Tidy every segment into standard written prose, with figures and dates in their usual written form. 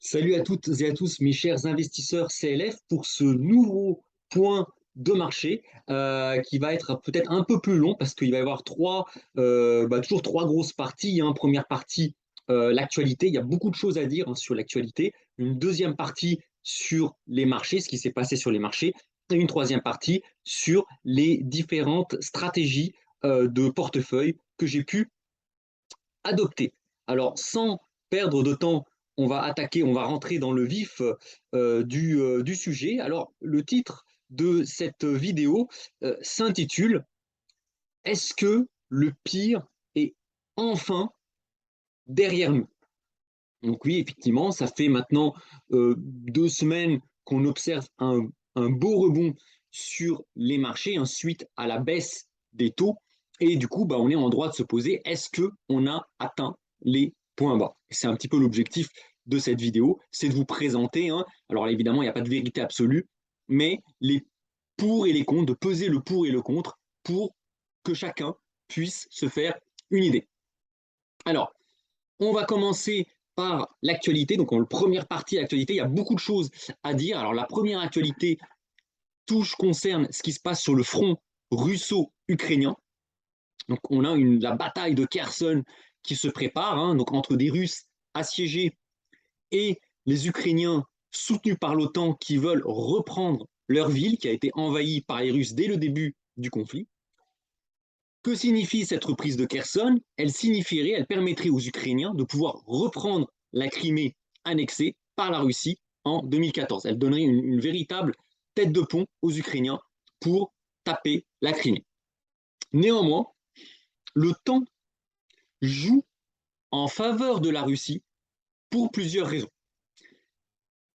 Salut à toutes et à tous, mes chers investisseurs CLF, pour ce nouveau point de marché qui va être peut-être un peu plus long parce qu'il va y avoir toujours trois grosses parties, hein. Première partie, l'actualité. Il y a beaucoup de choses à dire, hein, sur l'actualité. Une deuxième partie sur les marchés, ce qui s'est passé sur les marchés. Et une troisième partie sur les différentes stratégies de portefeuille que j'ai pu adopter. Alors, sans perdre de temps, on va rentrer dans le vif du sujet. Alors, le titre de cette vidéo s'intitule Est-ce que le pire est enfin derrière nous? Donc oui, effectivement, ça fait maintenant 2 semaines qu'on observe un beau rebond sur les marchés, hein, suite à la baisse des taux. Et du coup, on est en droit de se poser, est-ce qu'on a atteint les points bas? C'est un petit peu l'objectif de cette vidéo, c'est de vous présenter, hein, alors évidemment, il n'y a pas de vérité absolue, mais les pour et les contre, de peser le pour et le contre pour que chacun puisse se faire une idée. Alors, on va commencer par l'actualité. Donc, en première partie, l'actualité, il y a beaucoup de choses à dire. Alors, la première actualité concerne ce qui se passe sur le front russo-ukrainien. Donc, on a la bataille de Kherson qui se prépare, hein, donc entre des Russes assiégés et les Ukrainiens soutenus par l'OTAN qui veulent reprendre leur ville qui a été envahie par les Russes dès le début du conflit. Que signifie cette reprise de Kherson? Elle permettrait aux Ukrainiens de pouvoir reprendre la Crimée annexée par la Russie en 2014. Elle donnerait une véritable tête de pont aux Ukrainiens pour taper la Crimée. Néanmoins, le temps joue en faveur de la Russie pour plusieurs raisons.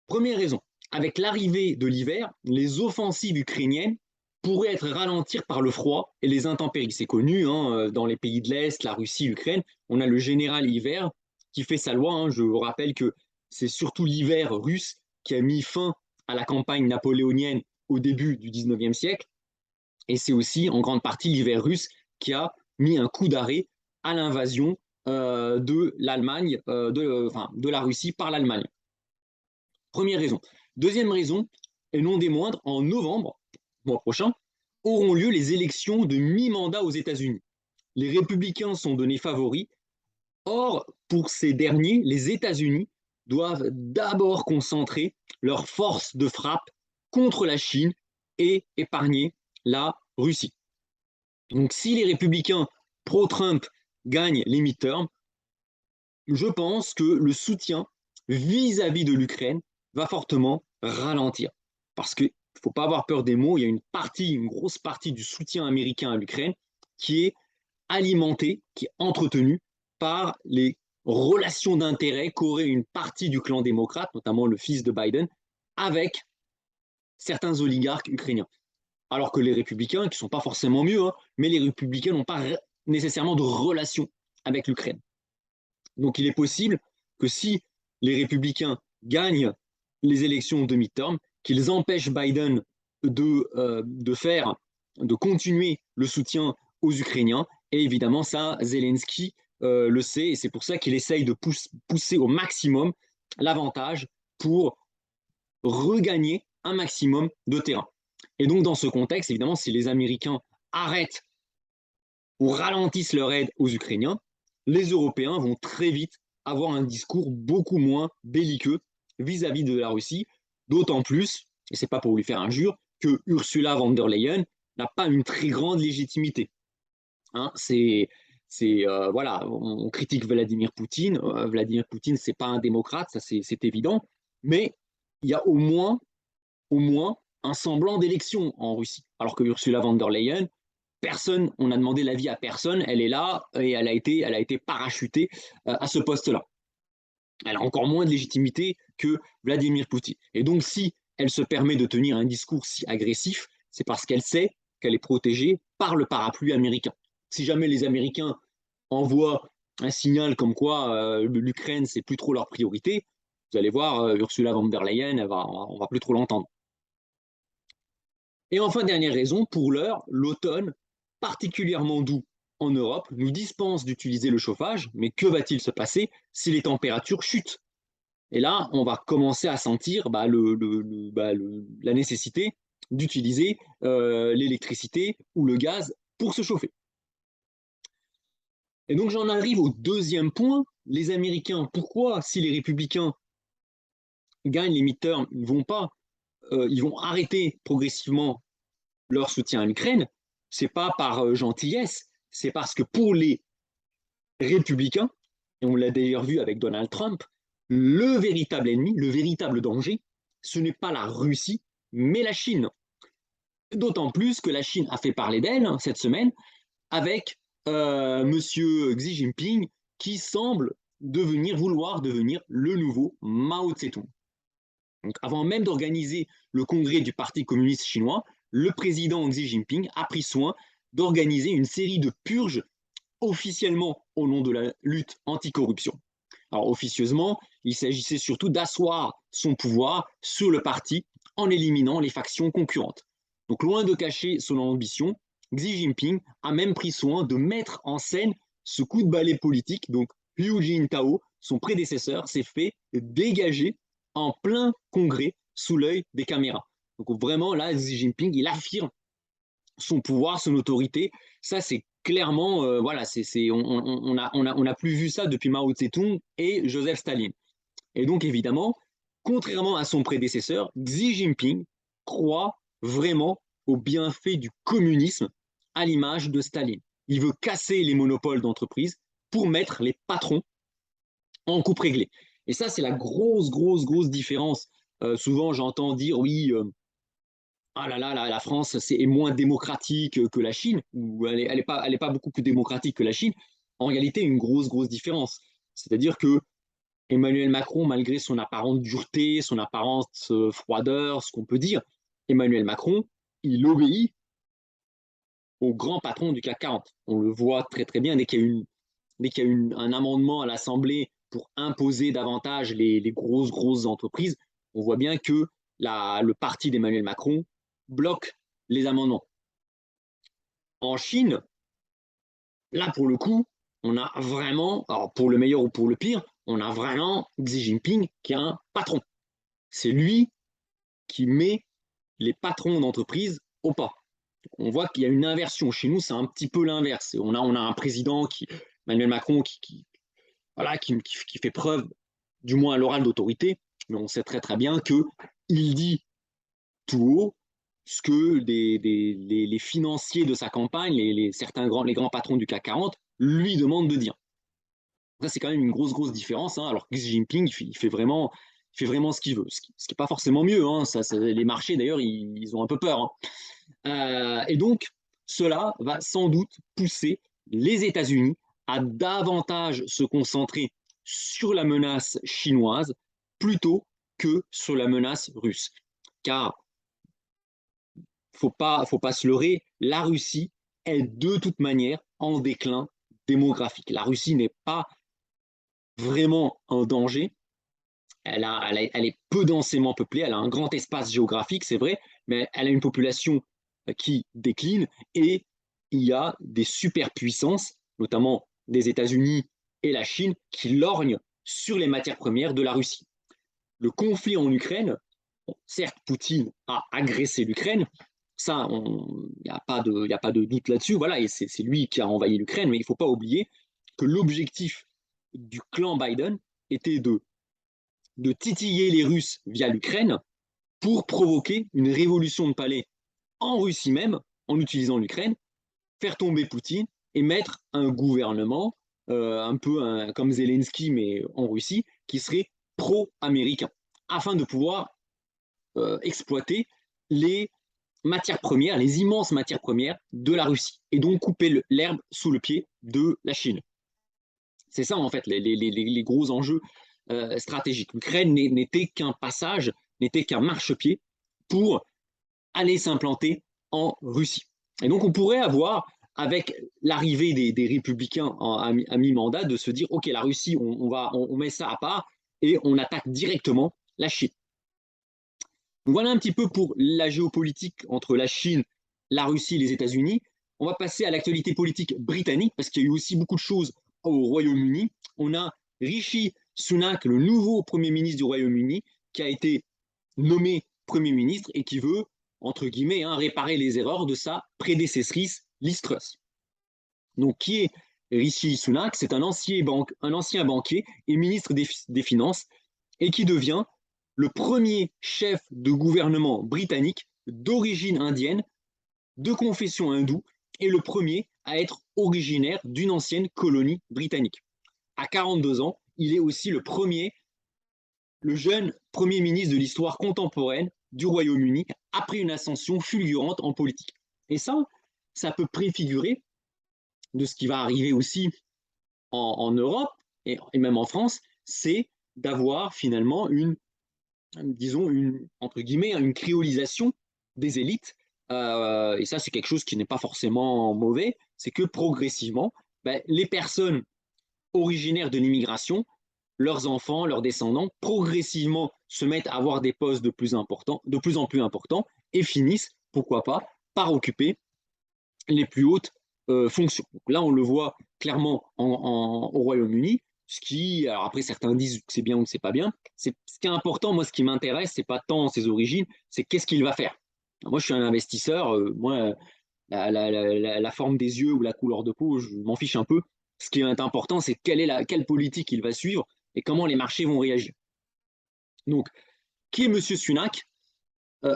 Première raison, avec l'arrivée de l'hiver, les offensives ukrainiennes pourraient être ralenties par le froid et les intempéries. C'est connu, hein, dans les pays de l'Est, la Russie, l'Ukraine, on a le général hiver qui fait sa loi, hein. Je vous rappelle que c'est surtout l'hiver russe qui a mis fin à la campagne napoléonienne au début du 19e siècle. Et c'est aussi en grande partie l'hiver russe qui a mis un coup d'arrêt à l'invasion de l'Allemagne, de la Russie par l'Allemagne. Première raison. Deuxième raison, et non des moindres, en novembre, mois prochain, auront lieu les élections de mi-mandat aux États-Unis. Les républicains sont donnés favoris. Or, pour ces derniers, les États-Unis doivent d'abord concentrer leurs forces de frappe contre la Chine et épargner la Russie. Donc, si les républicains pro-Trump gagnent les midterms, je pense que le soutien vis-à-vis de l'Ukraine va fortement ralentir. Parce qu'il ne faut pas avoir peur des mots, il y a une grosse partie du soutien américain à l'Ukraine qui est alimentée, qui est entretenue par les relations d'intérêt qu'aurait une partie du clan démocrate, notamment le fils de Biden, avec certains oligarques ukrainiens. Alors que les républicains, qui ne sont pas forcément mieux, hein, mais les républicains n'ont pas nécessairement de relation avec l'Ukraine. Donc il est possible que si les républicains gagnent les élections de midterm, qu'ils empêchent Biden de continuer le soutien aux Ukrainiens. Et évidemment, ça, Zelensky le sait, et c'est pour ça qu'il essaye de pousser au maximum l'avantage pour regagner un maximum de terrain. Et donc, dans ce contexte, évidemment, si les Américains arrêtent ou ralentissent leur aide aux Ukrainiens, les Européens vont très vite avoir un discours beaucoup moins belliqueux vis-à-vis de la Russie, d'autant plus, et c'est pas pour lui faire injure, que Ursula von der Leyen n'a pas une très grande légitimité. Hein, voilà, on critique Vladimir Poutine. Vladimir Poutine, c'est pas un démocrate, ça c'est évident, mais il y a au moins un semblant d'élection en Russie. Alors que Ursula von der Leyen, personne, on a demandé l'avis à personne, elle est là et elle a été parachutée à ce poste-là. Elle a encore moins de légitimité que Vladimir Poutine. Et donc, si elle se permet de tenir un discours si agressif, c'est parce qu'elle sait qu'elle est protégée par le parapluie américain. Si jamais les Américains envoient un signal comme quoi l'Ukraine, c'est plus trop leur priorité, vous allez voir, Ursula von der Leyen, on va plus trop l'entendre. Et enfin, dernière raison, pour l'heure, l'automne, particulièrement doux en Europe, nous dispense d'utiliser le chauffage, mais que va-t-il se passer si les températures chutent? Et là, on va commencer à sentir la nécessité d'utiliser l'électricité ou le gaz pour se chauffer. Et donc j'en arrive au deuxième point. Les Américains, pourquoi, si les républicains gagnent les midterms, ils vont arrêter progressivement leur soutien à l'Ukraine? C'est pas par gentillesse, c'est parce que pour les républicains, et on l'a d'ailleurs vu avec Donald Trump, le véritable ennemi, le véritable danger, ce n'est pas la Russie, mais la Chine. D'autant plus que la Chine a fait parler d'elle cette semaine avec Monsieur Xi Jinping qui semble vouloir devenir le nouveau Mao Tse-tung. Donc, avant même d'organiser le congrès du Parti communiste chinois, le président Xi Jinping a pris soin d'organiser une série de purges officiellement au nom de la lutte anticorruption. Alors officieusement, il s'agissait surtout d'asseoir son pouvoir sur le parti en éliminant les factions concurrentes. Donc loin de cacher son ambition, Xi Jinping a même pris soin de mettre en scène ce coup de balai politique. Donc Hu Jintao, son prédécesseur, s'est fait dégager en plein congrès sous l'œil des caméras. Donc vraiment là, Xi Jinping, il affirme son pouvoir, son autorité. Ça, c'est clairement, voilà, on a plus vu ça depuis Mao Tse-tung et Joseph Staline. Et donc, évidemment, contrairement à son prédécesseur, Xi Jinping croit vraiment au bienfait du communisme à l'image de Staline. Il veut casser les monopoles d'entreprise pour mettre les patrons en coupe réglée. Et ça, c'est la grosse différence. Souvent, j'entends dire, oui, ah là là, la France est moins démocratique que la Chine, ou elle est pas beaucoup plus démocratique que la Chine. En réalité, une grosse différence. C'est-à-dire que Emmanuel Macron, malgré son apparente dureté, son apparente froideur, ce qu'on peut dire, Emmanuel Macron, il obéit au grand patron du CAC 40. On le voit très bien dès qu'il y a un amendement à l'Assemblée pour imposer davantage les grosses entreprises, on voit bien que le parti d'Emmanuel Macron bloque les amendements. En Chine, là pour le coup, on a vraiment, alors pour le meilleur ou pour le pire, on a vraiment Xi Jinping qui est un patron. C'est lui qui met les patrons d'entreprise au pas. On voit qu'il y a une inversion. Chez nous, c'est un petit peu l'inverse. On a un président, Emmanuel Macron, voilà, qui fait preuve, du moins à l'oral, d'autorité, mais on sait très bien qu'il dit tout haut ce que les financiers de sa campagne, les grands patrons du CAC 40, lui demandent de dire. Ça, c'est quand même une grosse différence, hein, alors que Xi Jinping, il fait vraiment ce qu'il veut, ce qui n'est pas forcément mieux. Hein, les marchés, d'ailleurs, ils ont un peu peur. Hein. Et donc, cela va sans doute pousser les États-Unis à davantage se concentrer sur la menace chinoise plutôt que sur la menace russe. Car faut pas se leurrer, la Russie est de toute manière en déclin démographique. La Russie n'est pas vraiment un danger. Elle est peu densément peuplée, elle a un grand espace géographique, c'est vrai, mais elle a une population qui décline et il y a des superpuissances, notamment des États-Unis et la Chine, qui lorgnent sur les matières premières de la Russie. Le conflit en Ukraine, certes, Poutine a agressé l'Ukraine, ça, il n'y a pas de doute là-dessus, voilà, et c'est lui qui a envahi l'Ukraine, mais il ne faut pas oublier que l'objectif du clan Biden était de titiller les Russes via l'Ukraine pour provoquer une révolution de palais en Russie même, en utilisant l'Ukraine, faire tomber Poutine et mettre un gouvernement un peu comme Zelensky, mais en Russie, qui serait pro-américain, afin de pouvoir exploiter les matières premières, les immenses matières premières de la Russie, et donc couper l'herbe sous le pied de la Chine. C'est ça, en fait, les gros enjeux stratégiques. L'Ukraine n'était qu'un passage, n'était qu'un marchepied pour aller s'implanter en Russie. Et donc, on pourrait avoir, avec l'arrivée des républicains à mi-mandat, de se dire, OK, la Russie, on met ça à part et on attaque directement la Chine. Donc voilà un petit peu pour la géopolitique entre la Chine, la Russie et les États-Unis. On va passer à l'actualité politique britannique, parce qu'il y a eu aussi beaucoup de choses au Royaume-Uni. On a Rishi Sunak, le nouveau Premier ministre du Royaume-Uni, qui a été nommé Premier ministre et qui veut, entre guillemets, réparer les erreurs de sa prédécessrice Liz Truss. Donc, qui est Rishi Sunak? C'est un ancien banquier et ministre des Finances et qui devient le premier chef de gouvernement britannique d'origine indienne, de confession hindoue, et le premier à être originaire d'une ancienne colonie britannique. À 42 ans, il est aussi le jeune premier ministre de l'histoire contemporaine du Royaume-Uni, après une ascension fulgurante en politique. Et ça peut préfigurer de ce qui va arriver aussi en Europe et même en France, c'est d'avoir finalement entre guillemets, une créolisation des élites. Et ça, c'est quelque chose qui n'est pas forcément mauvais. C'est que progressivement, les personnes originaires de l'immigration, leurs enfants, leurs descendants, progressivement se mettent à avoir des postes de plus en plus importants et finissent, pourquoi pas, par occuper les plus hautes fonctions. Donc là, on le voit clairement au Royaume-Uni, alors après certains disent que c'est bien ou que c'est pas bien. Ce qui est important, moi, ce qui m'intéresse, c'est pas tant ses origines, c'est qu'est-ce qu'il va faire. Alors moi, je suis un investisseur, moi, la forme des yeux ou la couleur de peau, je m'en fiche un peu. Ce qui est important, c'est quelle politique il va suivre et comment les marchés vont réagir. Donc, qui est M. Sunak?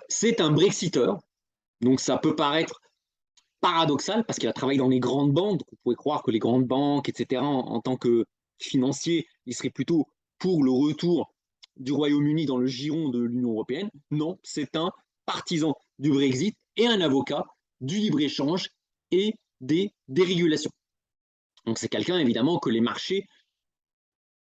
C'est un Brexiteur. Donc, ça peut paraître paradoxal parce qu'il a travaillé dans les grandes banques. Donc, on pourrait croire que les grandes banques, etc., en tant que financier, il serait plutôt pour le retour du Royaume-Uni dans le giron de l'Union européenne. Non, c'est un partisan du Brexit et un avocat du libre-échange et des dérégulations. Donc c'est quelqu'un évidemment que les marchés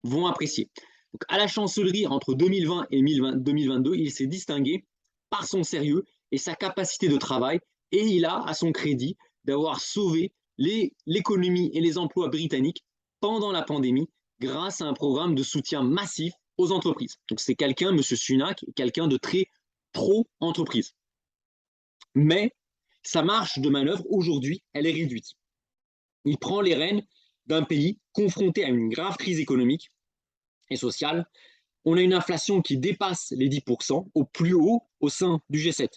vont apprécier. Donc, à la chancellerie entre 2020 et 2022, il s'est distingué par son sérieux et sa capacité de travail, et il a à son crédit d'avoir sauvé l'économie et les emplois britanniques pendant la pandémie grâce à un programme de soutien massif aux entreprises. Donc c'est quelqu'un, M. Sunak, quelqu'un de très pro-entreprise. Mais sa marge de manœuvre aujourd'hui, elle est réduite. Il prend les rênes d'un pays confronté à une grave crise économique et sociale. On a une inflation qui dépasse les 10% au plus haut au sein du G7.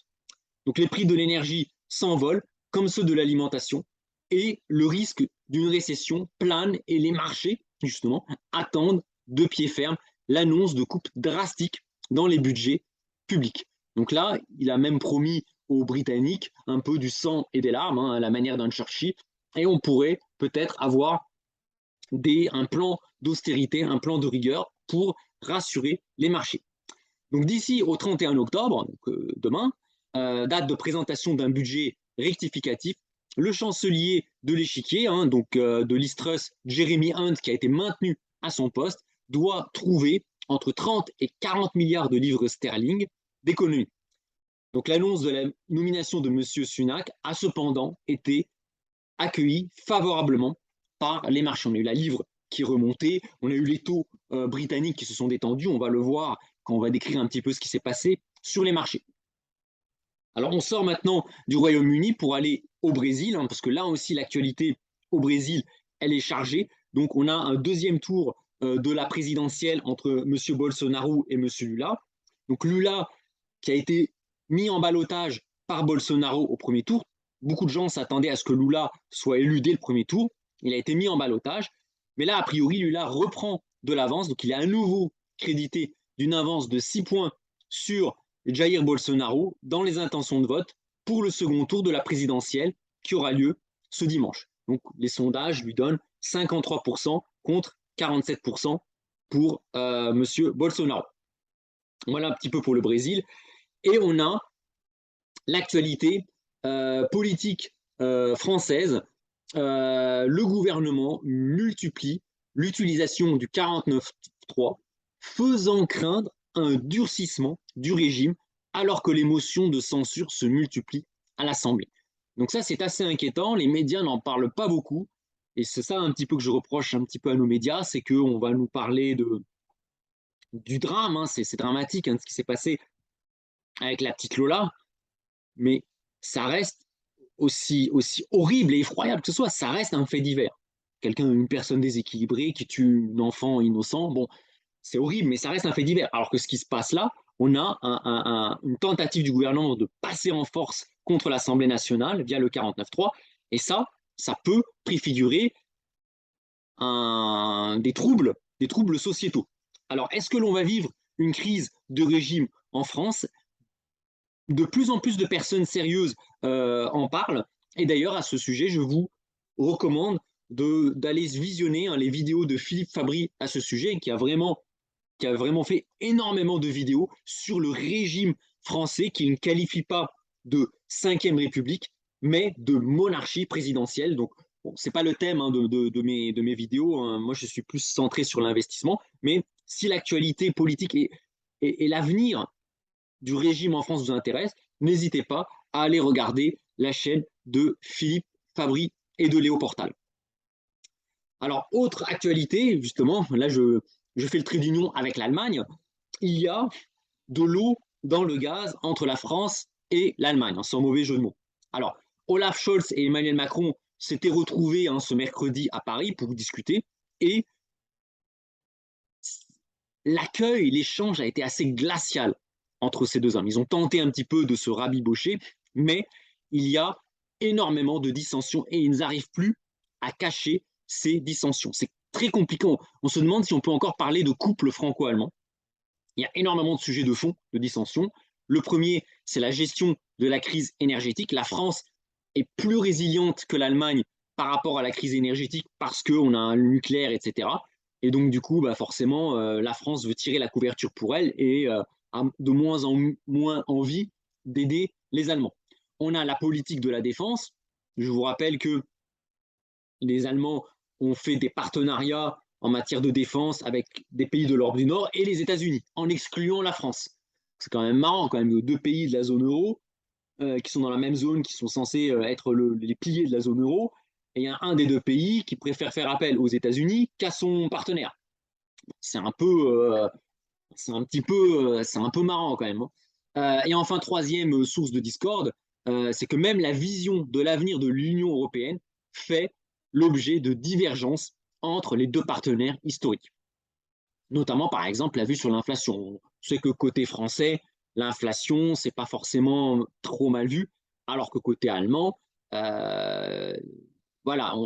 Donc les prix de l'énergie s'envolent, comme ceux de l'alimentation, et le risque d'une récession plane et les marchés, justement, attendent de pied ferme l'annonce de coupes drastiques dans les budgets publics. Donc là, il a même promis aux Britanniques un peu du sang et des larmes, à la manière d'un Churchill, et on pourrait peut-être avoir un plan d'austérité, un plan de rigueur pour rassurer les marchés. Donc d'ici au 31 octobre, donc, demain, date de présentation d'un budget rectificatif, le chancelier de l'échiquier, de Liz Truss, Jeremy Hunt, qui a été maintenu à son poste, doit trouver entre 30 et 40 milliards de livres sterling d'économies. Donc l'annonce de la nomination de M. Sunak a cependant été accueillie favorablement par les marchands. On a eu la livre qui est remontée, on a eu les taux britanniques qui se sont détendus, on va le voir quand on va décrire un petit peu ce qui s'est passé sur les marchés. Alors on sort maintenant du Royaume-Uni pour aller au Brésil, parce que là aussi l'actualité au Brésil, elle est chargée. Donc on a un deuxième tour de la présidentielle entre M. Bolsonaro et M. Lula. Donc Lula qui a été mis en ballottage par Bolsonaro au premier tour. Beaucoup de gens s'attendaient à ce que Lula soit élu dès le premier tour. Il a été mis en ballottage. Mais là, a priori, Lula reprend de l'avance. Donc il est à nouveau crédité d'une avance de 6 points sur Jair Bolsonaro dans les intentions de vote pour le second tour de la présidentielle qui aura lieu ce dimanche. Donc les sondages lui donnent 53% contre 47% pour M. Bolsonaro. Voilà un petit peu pour le Brésil. Et on a l'actualité politique française. Le gouvernement multiplie l'utilisation du 49.3, faisant craindre un durcissement du régime alors que les motions de censure se multiplient à l'Assemblée. Donc ça, c'est assez inquiétant. Les médias n'en parlent pas beaucoup. Et c'est ça un petit peu que je reproche un petit peu à nos médias, c'est qu'on va nous parler du drame. C'est dramatique ce qui s'est passé avec la petite Lola. Mais ça reste aussi horrible et effroyable que ce soit, ça reste un fait divers. Une personne déséquilibrée qui tue un enfant innocent, bon, c'est horrible, mais ça reste un fait divers. Alors que ce qui se passe là, on a une tentative du gouvernement de passer en force contre l'Assemblée nationale via le 49.3, et ça peut préfigurer des troubles sociétaux. Alors, est-ce que l'on va vivre une crise de régime en France? De plus en plus de personnes sérieuses en parlent. Et d'ailleurs, à ce sujet, je vous recommande d'aller visionner les vidéos de Philippe Fabry à ce sujet, qui a vraiment fait énormément de vidéos sur le régime français, qu'il ne qualifie pas de 5e République, mais de monarchie présidentielle. Donc, bon, ce n'est pas le thème de mes vidéos. Hein. Moi, je suis plus centré sur l'investissement. Mais si l'actualité politique et l'avenir du régime en France vous intéresse, n'hésitez pas à aller regarder la chaîne de Philippe Fabry et de Léo Portal. Alors, autre actualité, justement, là je fais le trait d'union avec l'Allemagne, il y a de l'eau dans le gaz entre la France et l'Allemagne, sans mauvais jeu de mots. Alors, Olaf Scholz et Emmanuel Macron s'étaient retrouvés ce mercredi à Paris pour discuter, et l'accueil, l'échange a été assez glacial entre ces deux hommes. Ils ont tenté un petit peu de se rabibocher, mais il y a énormément de dissensions et ils n'arrivent plus à cacher ces dissensions. C'est très compliqué. On se demande si on peut encore parler de couple franco-allemand. Il y a énormément de sujets de fond, de dissensions. Le premier, c'est la gestion de la crise énergétique. La France est plus résiliente que l'Allemagne par rapport à la crise énergétique parce qu'on a un nucléaire, etc. Et donc, du coup, forcément, la France veut tirer la couverture pour elle et a de moins en moins envie d'aider les Allemands. On a la politique de la défense. Je vous rappelle que les Allemands ont fait des partenariats en matière de défense avec des pays de l'Europe du Nord et les États-Unis, en excluant la France. C'est quand même marrant, quand même, deux pays de la zone euro qui sont dans la même zone, qui sont censés être les piliers de la zone euro, et il y a un des deux pays qui préfère faire appel aux États-Unis qu'à son partenaire. C'est un peu, c'est un peu marrant quand même. Hein. Et enfin, troisième source de discorde, c'est que même la vision de l'avenir de l'Union européenne fait l'objet de divergences entre les deux partenaires historiques. Notamment, par exemple, la vue sur l'inflation. On sait que côté français, l'inflation, c'est pas forcément trop mal vu, alors que côté allemand, voilà,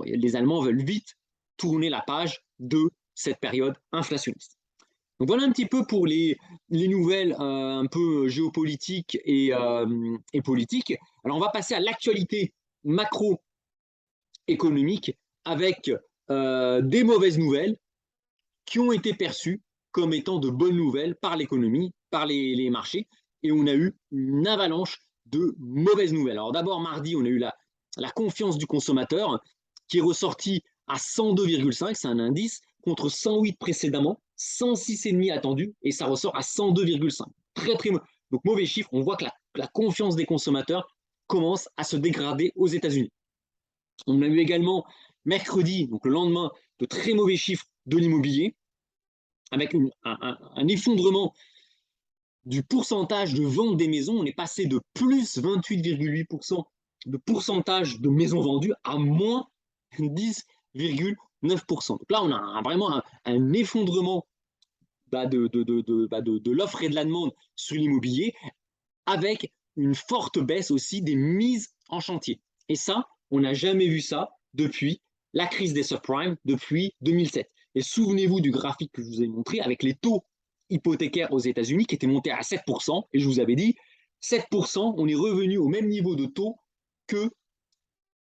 les Allemands veulent vite tourner la page de cette période inflationniste. Donc voilà un petit peu pour les nouvelles un peu géopolitiques et politiques. Alors on va passer à l'actualité macroéconomique avec des mauvaises nouvelles qui ont été perçues comme étant de bonnes nouvelles par l'économie, par les marchés, et on a eu une avalanche de mauvaises nouvelles. Alors d'abord, mardi, on a eu la confiance du consommateur qui est ressortie à 102,5, c'est un indice, contre 108 précédemment, 106,5 attendu, et ça ressort à 102,5. Très, très mauvais. Donc mauvais chiffre, on voit que la confiance des consommateurs commence à se dégrader aux États-Unis. On a eu également mercredi, donc le lendemain, de très mauvais chiffres de l'immobilier, avec un effondrement du pourcentage de vente des maisons. On est passé de plus 28,8% de pourcentage de maisons vendues à moins 10,9%. Donc là, on a vraiment un effondrement de l'offre et de la demande sur l'immobilier, avec une forte baisse aussi des mises en chantier. Et ça, on n'a jamais vu ça depuis la crise des subprimes, depuis 2007. Et souvenez-vous du graphique que je vous ai montré avec les taux hypothécaires aux États-Unis qui étaient montés à 7%. Et je vous avais dit, 7%, on est revenu au même niveau de taux que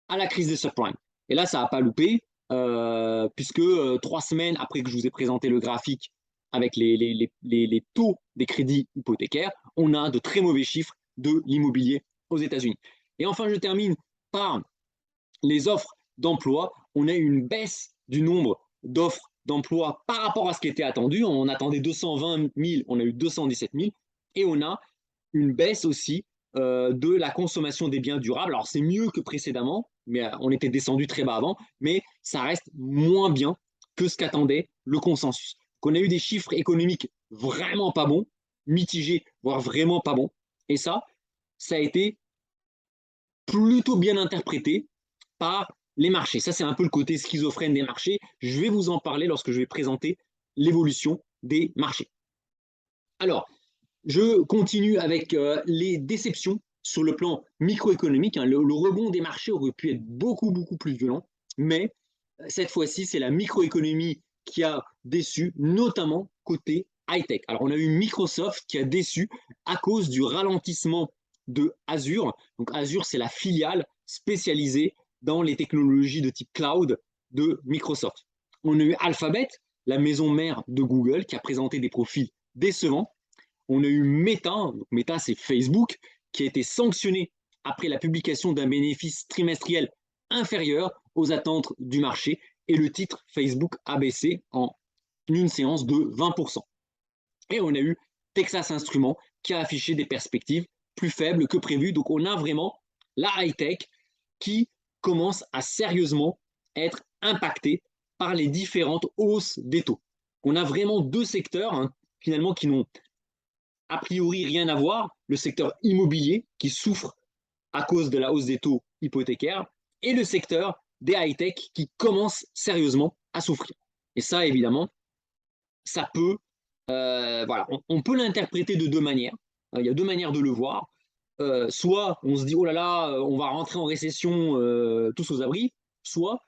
à la crise des subprimes. Et là, ça n'a pas loupé, puisque 3 semaines après que je vous ai présenté le graphique avec les taux des crédits hypothécaires, on a de très mauvais chiffres de l'immobilier aux États-Unis. Et enfin, je termine par les offres d'emploi. On a une baisse du nombre d'offres d'emploi par rapport à ce qui était attendu. On attendait 220 000, on a eu 217 000. Et on a une baisse aussi de la consommation des biens durables. Alors, c'est mieux que précédemment, mais on était descendu très bas avant, mais ça reste moins bien que ce qu'attendait le consensus. Qu'on a eu des chiffres économiques vraiment pas bons, mitigés, voire vraiment pas bons. Et ça a été plutôt bien interprété par les marchés. Ça, c'est un peu le côté schizophrène des marchés. Je vais vous en parler lorsque je vais présenter l'évolution des marchés. Alors, je continue avec les déceptions sur le plan microéconomique. Hein. Le rebond des marchés aurait pu être beaucoup, beaucoup plus violent, mais cette fois-ci, c'est la microéconomie qui a déçu, notamment côté high-tech. Alors, on a eu Microsoft qui a déçu à cause du ralentissement de Azure. Donc, Azure, c'est la filiale spécialisée dans les technologies de type cloud de Microsoft. On a eu Alphabet, la maison mère de Google, qui a présenté des profils décevants. On a eu Meta, donc Meta c'est Facebook, qui a été sanctionné après la publication d'un bénéfice trimestriel inférieur aux attentes du marché et le titre Facebook a baissé en une séance de 20%. Et on a eu Texas Instruments qui a affiché des perspectives plus faibles que prévu. Donc on a vraiment la high-tech qui commence à sérieusement être impactée par les différentes hausses des taux. On a vraiment deux secteurs hein, finalement qui n'ont a priori rien à voir, le secteur immobilier qui souffre à cause de la hausse des taux hypothécaires et le secteur des high-tech qui commence sérieusement à souffrir. Et ça, évidemment, ça peut, voilà, on peut l'interpréter de deux manières. Il y a deux manières de le voir. Soit on se dit, oh là là, on va rentrer en récession tous aux abris, soit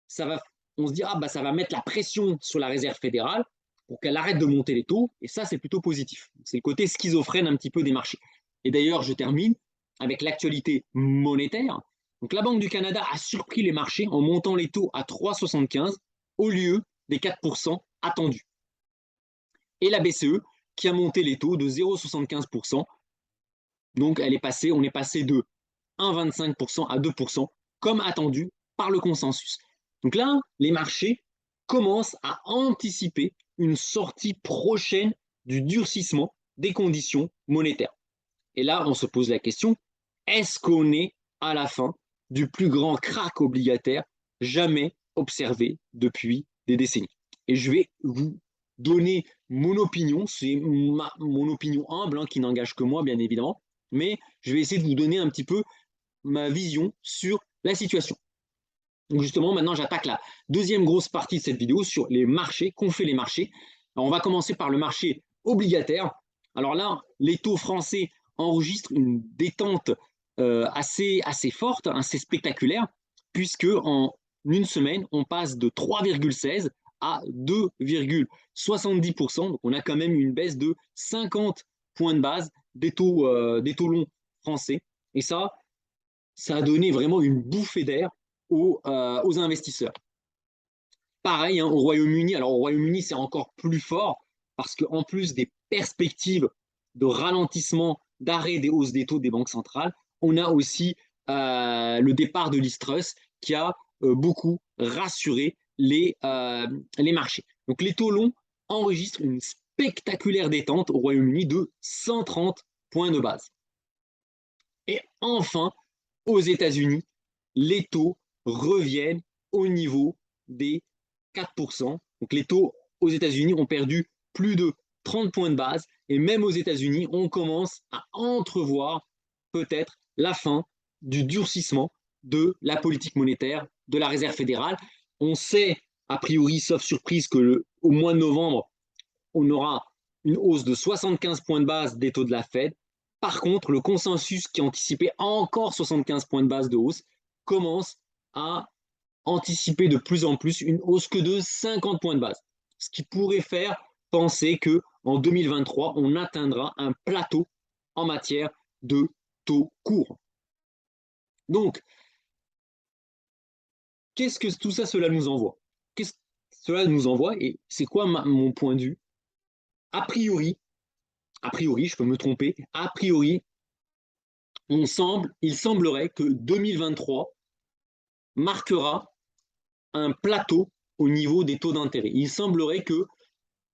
ça va, on se dit, ah bah ça va mettre la pression sur la réserve fédérale pour qu'elle arrête de monter les taux, et ça c'est plutôt positif. C'est le côté schizophrène un petit peu des marchés. Et d'ailleurs, je termine avec l'actualité monétaire. Donc la Banque du Canada a surpris les marchés en montant les taux à 3,75 au lieu des 4% attendus. Et la BCE qui a monté les taux de 0,75%. Donc on est passé de 1,25% à 2%, comme attendu par le consensus. Donc là, les marchés commencent à anticiper une sortie prochaine du durcissement des conditions monétaires. Et là, on se pose la question, est-ce qu'on est à la fin du plus grand krach obligataire jamais observé depuis des décennies? Et je vais vous donner mon opinion, c'est mon opinion humble, hein, qui n'engage que moi, bien évidemment, mais je vais essayer de vous donner un petit peu ma vision sur la situation. Donc justement, maintenant, j'attaque la deuxième grosse partie de cette vidéo sur les marchés, qu'ont fait les marchés. Alors, on va commencer par le marché obligataire. Alors là, les taux français enregistrent une détente assez forte, assez spectaculaire, puisque en une semaine, on passe de 3,16 à 2,70%. Donc, on a quand même une baisse de 50 points de base des taux longs français. Et ça a donné vraiment une bouffée d'air aux investisseurs. Pareil, hein, au Royaume-Uni. Alors au Royaume-Uni, c'est encore plus fort parce qu'en plus des perspectives de ralentissement, d'arrêt des hausses des taux des banques centrales, on a aussi le départ de Liz Truss qui a beaucoup rassuré les marchés. Donc les taux longs enregistrent une spectaculaire détente au Royaume-Uni de 130 points de base. Et enfin, aux États-Unis, les taux reviennent au niveau des 4%. Donc les taux aux États-Unis ont perdu plus de 30 points de base. Et même aux États-Unis, on commence à entrevoir peut-être la fin du durcissement de la politique monétaire de la Réserve fédérale. On sait, a priori, sauf surprise, qu'au mois de novembre, on aura une hausse de 75 points de base des taux de la Fed. Par contre, le consensus qui anticipait encore 75 points de base de hausse commence à anticiper de plus en plus une hausse que de 50 points de base. Ce qui pourrait faire penser qu'en 2023, on atteindra un plateau en matière de taux courts. Donc, qu'est-ce que tout ça, cela nous envoie? Qu'est-ce que cela nous envoie et c'est quoi mon point de vue? A priori, je peux me tromper, a priori, il semblerait que 2023 marquera un plateau au niveau des taux d'intérêt. Il semblerait que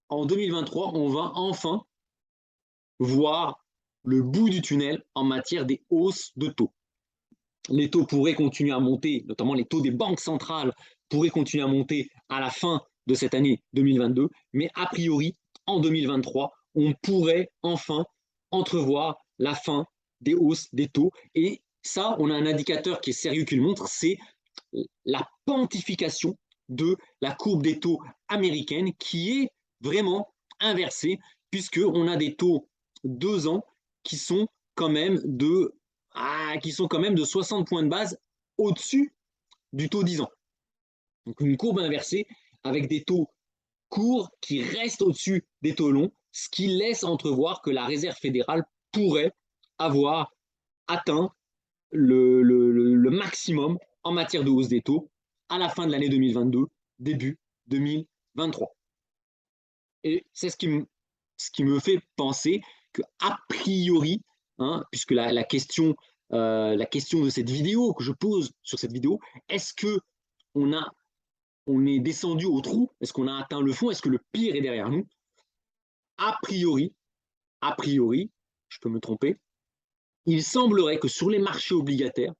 en 2023, on va enfin voir le bout du tunnel en matière des hausses de taux. Les taux pourraient continuer à monter, notamment les taux des banques centrales pourraient continuer à monter à la fin de cette année 2022, mais a priori, en 2023, on pourrait enfin entrevoir la fin des hausses des taux. Et ça, on a un indicateur qui est sérieux qui le montre, c'est la pontification de la courbe des taux américaine qui est vraiment inversée, puisqu'on a des taux 2 ans qui sont quand même de, de 60 points de base au-dessus du taux 10 ans. Donc une courbe inversée avec des taux courts qui restent au-dessus des taux longs, ce qui laisse entrevoir que la Réserve fédérale pourrait avoir atteint le maximum en matière de hausse des taux à la fin de l'année 2022, début 2023. Et c'est ce qui me fait penser que, a priori, hein, puisque la question de cette vidéo que je pose sur cette vidéo, est-ce que on est descendu au trou? Est-ce qu'on a atteint le fond? Est-ce que le pire est derrière nous? A priori, je peux me tromper, il semblerait que sur les marchés obligataires,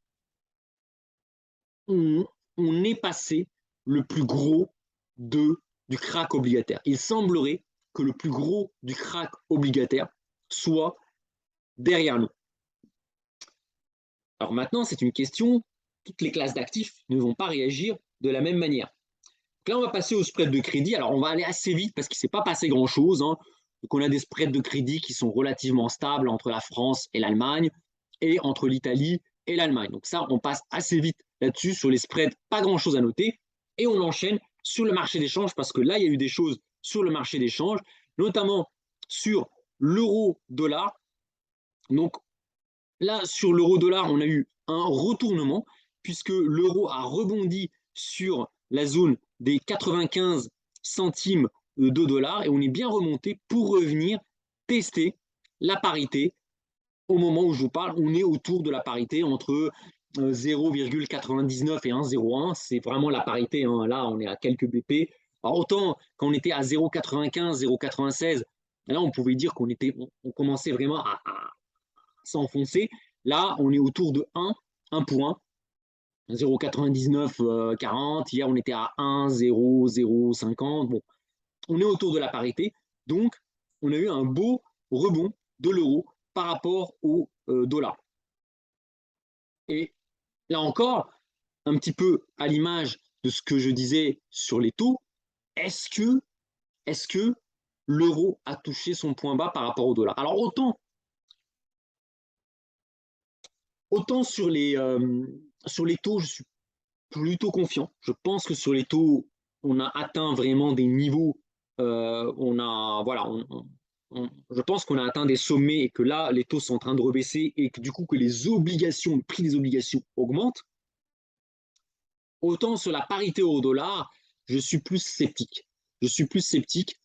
on, on est passé le plus gros du crack obligataire. Il semblerait que le plus gros du crack obligataire soit derrière nous. Alors maintenant, c'est une question, toutes les classes d'actifs ne vont pas réagir de la même manière. Donc là, on va passer au spread de crédit. Alors, on va aller assez vite parce qu'il ne s'est pas passé grand-chose. Hein. Donc, on a des spreads de crédit qui sont relativement stables entre la France et l'Allemagne et entre l'Italie et l'Allemagne. Donc ça, on passe assez vite là-dessus. Sur les spreads, pas grand-chose à noter. Et on enchaîne sur le marché d'échange parce que là, il y a eu des choses sur le marché d'échange, notamment sur l'euro-dollar. Donc là, sur l'euro-dollar, on a eu un retournement puisque l'euro a rebondi sur la zone des 95 centimes de dollars et on est bien remonté pour revenir tester la parité. Au moment où je vous parle, on est autour de la parité entre 0,99 et 1,01. C'est vraiment la parité. Hein. Là, on est à quelques BP. Alors, autant quand on était à 0,95, 0,96, là, on pouvait dire on commençait vraiment à s'enfoncer. Là, on est autour de 1 point. 0,99, 40. Hier, on était à 1,0050. Bon, on est autour de la parité. Donc, on a eu un beau rebond de l'euro par rapport au dollar. Et là encore, un petit peu à l'image de ce que je disais sur les taux, est-ce que l'euro a touché son point bas par rapport au dollar? Alors autant sur les taux, je suis plutôt confiant. Je pense que sur les taux, on a atteint vraiment des niveaux. Je pense qu'on a atteint des sommets et que là, les taux sont en train de rebaisser et que du coup, que le prix des obligations augmente. Autant sur la parité euro-dollar, je suis plus sceptique. Je suis plus sceptique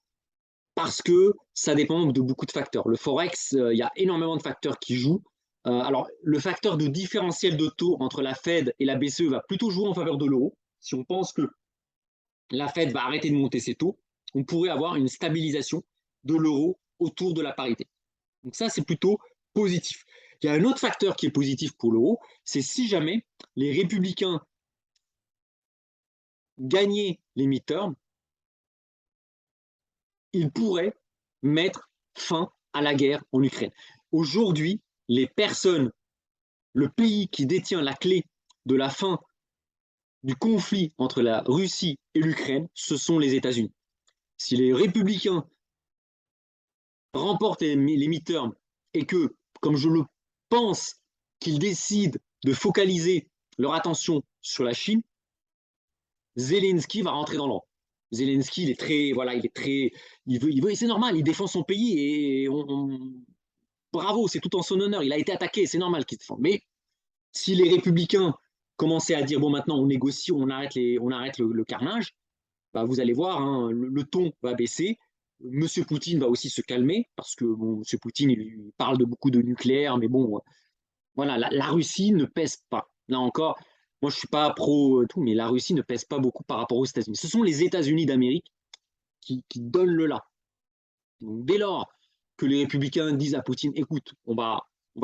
parce que ça dépend de beaucoup de facteurs. Le Forex, il y a énormément de facteurs qui jouent. Alors, le facteur de différentiel de taux entre la Fed et la BCE va plutôt jouer en faveur de l'euro. Si on pense que la Fed va arrêter de monter ses taux, on pourrait avoir une stabilisation de l'euro autour de la parité. Donc ça, c'est plutôt positif. Il y a un autre facteur qui est positif pour l'euro, c'est si jamais les républicains gagnaient les midterms, ils pourraient mettre fin à la guerre en Ukraine. Aujourd'hui, les personnes, le pays qui détient la clé de la fin du conflit entre la Russie et l'Ukraine, ce sont les États-Unis. Si les républicains remportent les midterms et que, comme je le pense, qu'ils décident de focaliser leur attention sur la Chine, Zelensky va rentrer dans l'ordre. Zelensky, il est très, voilà, il veut, c'est normal, il défend son pays et bravo, c'est tout en son honneur. Il a été attaqué, c'est normal qu'il se défende. Mais si les républicains commençaient à dire bon, maintenant on négocie, on arrête le carnage, bah, vous allez voir, hein, le ton va baisser. Monsieur Poutine va aussi se calmer parce que bon, Monsieur Poutine il parle de beaucoup de nucléaire, mais bon, voilà, la Russie ne pèse pas. Là encore, moi je suis pas pro tout, mais la Russie ne pèse pas beaucoup par rapport aux États-Unis. Ce sont les États-Unis d'Amérique qui donnent le là. Donc, dès lors que les républicains disent à Poutine, écoute, on va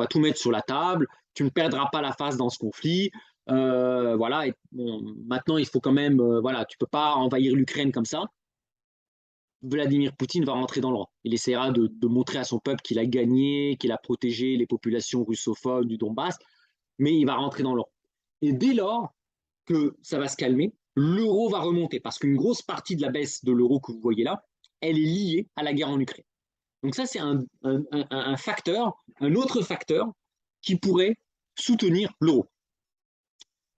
tout mettre sur la table, tu ne perdras pas la face dans ce conflit. Voilà, et, bon, maintenant il faut quand même, voilà, tu peux pas envahir l'Ukraine comme ça. Vladimir Poutine va rentrer dans le rang. Il essaiera de montrer à son peuple qu'il a gagné, qu'il a protégé les populations russophones du Donbass, mais il va rentrer dans le rang. Et dès lors que ça va se calmer, l'euro va remonter, parce qu'une grosse partie de la baisse de l'euro que vous voyez là elle est liée à la guerre en Ukraine. Donc ça, c'est un facteur, un autre facteur qui pourrait soutenir l'euro.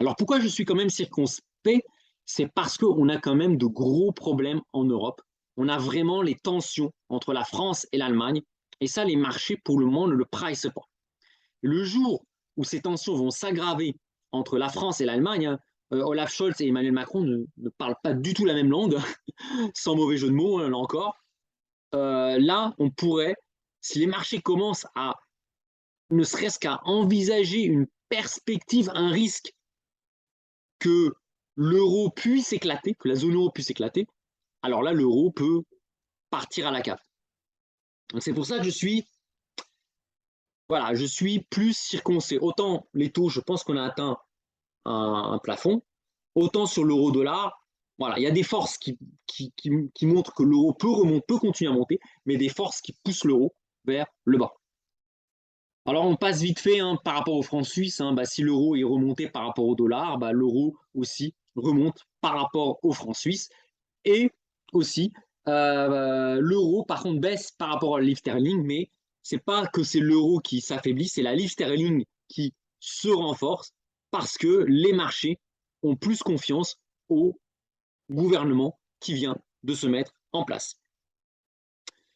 Alors pourquoi je suis quand même circonspect? C'est parce qu'on a quand même de gros problèmes en Europe. On a vraiment les tensions entre la France et l'Allemagne. Et ça, les marchés, pour le moment, ne le pricent pas. Le jour où ces tensions vont s'aggraver entre la France et l'Allemagne, hein, Olaf Scholz et Emmanuel Macron ne parlent pas du tout la même langue, sans mauvais jeu de mots, là encore. Là, on pourrait, si les marchés commencent à, ne serait-ce qu'à envisager une perspective, un risque que l'euro puisse éclater, que la zone euro puisse éclater, alors là, l'euro peut partir à la cave. C'est pour ça que voilà, je suis plus circonspect. Autant les taux, je pense qu'on a atteint un plafond, autant sur l'euro-dollar, voilà, il y a des forces qui montrent que l'euro peut remonter, peut continuer à monter, mais des forces qui poussent l'euro vers le bas. Alors on passe vite fait hein, par rapport au franc suisse, hein, bah, si l'euro est remonté par rapport au dollar, bah, l'euro aussi remonte par rapport au franc suisse. Et aussi, l'euro par contre baisse par rapport à la livre sterling, mais c'est pas que c'est l'euro qui s'affaiblit, c'est la livre sterling qui se renforce parce que les marchés ont plus confiance au gouvernement qui vient de se mettre en place.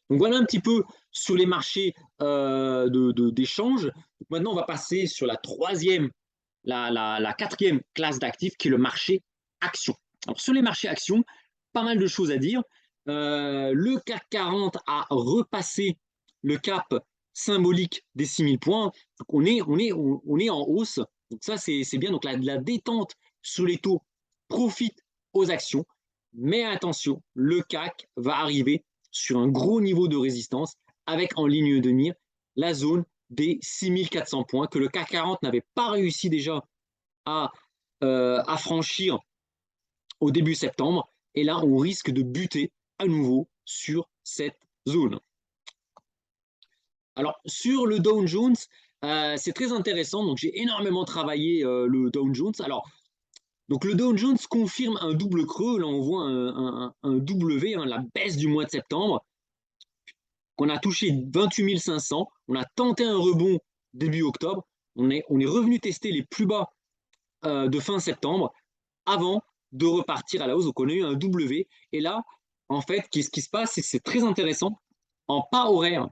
Donc voilà un petit peu sur les marchés d'échange. Maintenant, on va passer sur la troisième, la quatrième classe d'actifs qui est le marché action. Alors sur les marchés actions, pas mal de choses à dire. Le CAC 40 a repassé le cap symbolique des 6000 points. Donc on est en hausse. Donc ça, c'est bien. Donc la détente sur les taux profite aux actions. Mais attention, le CAC va arriver sur un gros niveau de résistance avec en ligne de mire la zone des 6400 points que le CAC 40 n'avait pas réussi déjà à franchir au début septembre. Et là, on risque de buter à nouveau sur cette zone. Alors, sur le Dow Jones, c'est très intéressant. Donc, j'ai énormément travaillé le Dow Jones. Alors, donc le Dow Jones confirme un double creux. Là, on voit un W, hein, la baisse du mois de septembre, qu'on a touché 28 500. On a tenté un rebond début octobre. On est revenu tester les plus bas de fin septembre avant de repartir à la hausse. Donc, on a eu un W. Et là, en fait, ce qui se passe, c'est que c'est très intéressant. En pas horaire,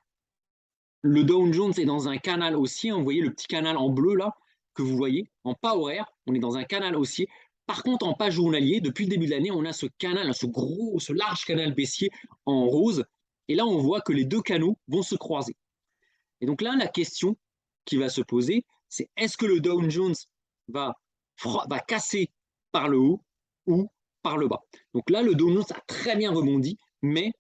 le Dow Jones est dans un canal haussier. Vous voyez le petit canal en bleu là que vous voyez. En pas horaire, on est dans un canal haussier. Par contre, en pas journalier, depuis le début de l'année, on a ce canal, ce large canal baissier en rose. Et là, on voit que les deux canaux vont se croiser. Et donc là, la question qui va se poser, c'est est-ce que le Dow Jones va casser par le haut ou par le bas? Donc là, le Dow Jones a très bien rebondi, mais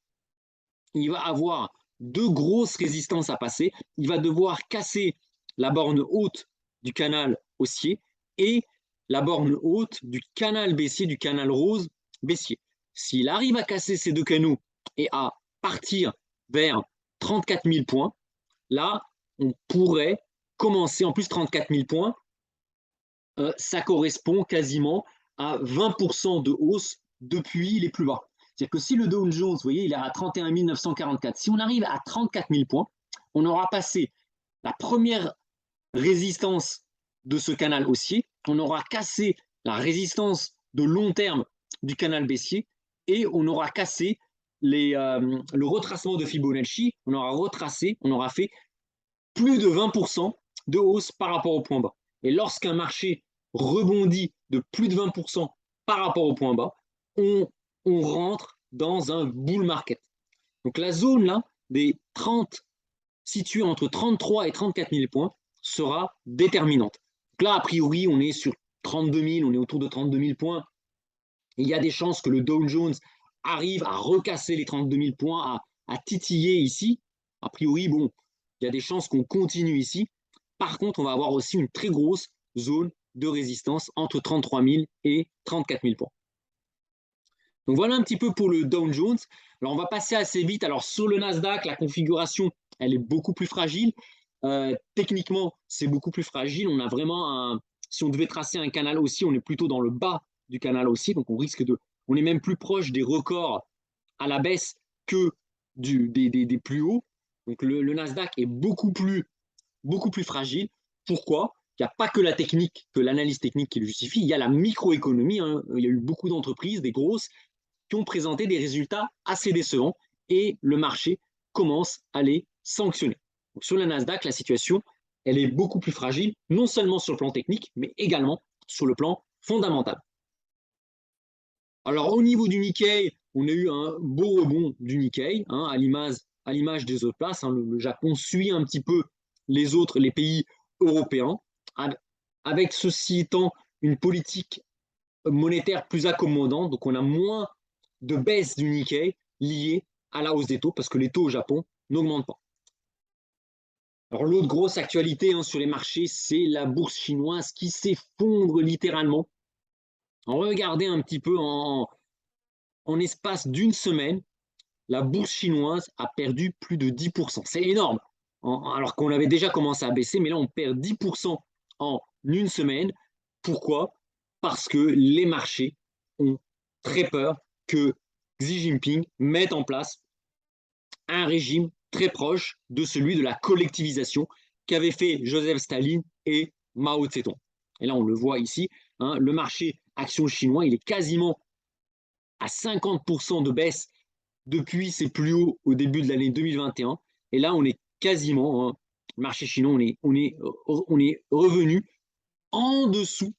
il va avoir deux grosses résistances à passer. Il va devoir casser la borne haute du canal haussier et la borne haute du canal baissier, du canal rose baissier. S'il arrive à casser ces deux canaux et à partir vers 34 000 points, là, on pourrait commencer, en plus 34 000 points, ça correspond quasiment à 20% de hausse depuis les plus bas. C'est-à-dire que si le Dow Jones, vous voyez, il est à 31 944, si on arrive à 34 000 points, on aura passé la première résistance de ce canal haussier, on aura cassé la résistance de long terme du canal baissier et on aura cassé le retracement de Fibonacci, on aura fait plus de 20% de hausse par rapport au point bas. Et lorsqu'un marché rebondit de plus de 20% par rapport au point bas, on rentre dans un bull market. Donc la zone là des 30, située entre 33 et 34 000 points, sera déterminante. Donc là, a priori, on est sur 32 000, on est autour de 32 000 points. Il y a des chances que le Dow Jones arrive à recasser les 32 000 points, à titiller ici. A priori, bon, il y a des chances qu'on continue ici. Par contre, on va avoir aussi une très grosse zone de résistance entre 33 000 et 34 000 points. Donc voilà un petit peu pour le Dow Jones. Alors on va passer assez vite. Alors sur le Nasdaq, la configuration, elle est beaucoup plus fragile. Techniquement, c'est beaucoup plus fragile. On a vraiment si on devait tracer un canal haussier, on est plutôt dans le bas du canal haussier. Donc on risque on est même plus proche des records à la baisse que des plus hauts. Donc le Nasdaq est beaucoup plus fragile. Pourquoi? Il n'y a pas que la technique, que l'analyse technique qui le justifie, il y a la microéconomie. Hein. Il y a eu beaucoup d'entreprises, des grosses, qui ont présenté des résultats assez décevants et le marché commence à les sanctionner. Donc, sur le Nasdaq, la situation, elle est beaucoup plus fragile, non seulement sur le plan technique, mais également sur le plan fondamental. Alors, au niveau du Nikkei, on a eu un beau rebond du Nikkei, hein, à l'image des autres places. Hein, le Japon suit un petit peu les pays européens, avec ceci étant une politique monétaire plus accommodante. Donc, on a moins de baisse du Nikkei liée à la hausse des taux, parce que les taux au Japon n'augmentent pas. Alors, l'autre grosse actualité, hein, sur les marchés, c'est la bourse chinoise qui s'effondre littéralement. Regardez un petit peu en espace d'une semaine, la bourse chinoise a perdu plus de 10%. C'est énorme. Alors qu'on avait déjà commencé à baisser, mais là, on perd 10% en une semaine. Pourquoi? Parce que les marchés ont très peur que Xi Jinping mette en place un régime très proche de celui de la collectivisation qu'avaient fait Joseph Staline et Mao Tse-tung. Et là, on le voit ici, hein, le marché action chinois, il est quasiment à 50% de baisse depuis ses plus hauts au début de l'année 2021. Et là, on est quasiment, hein, le marché chinois, on est revenu en dessous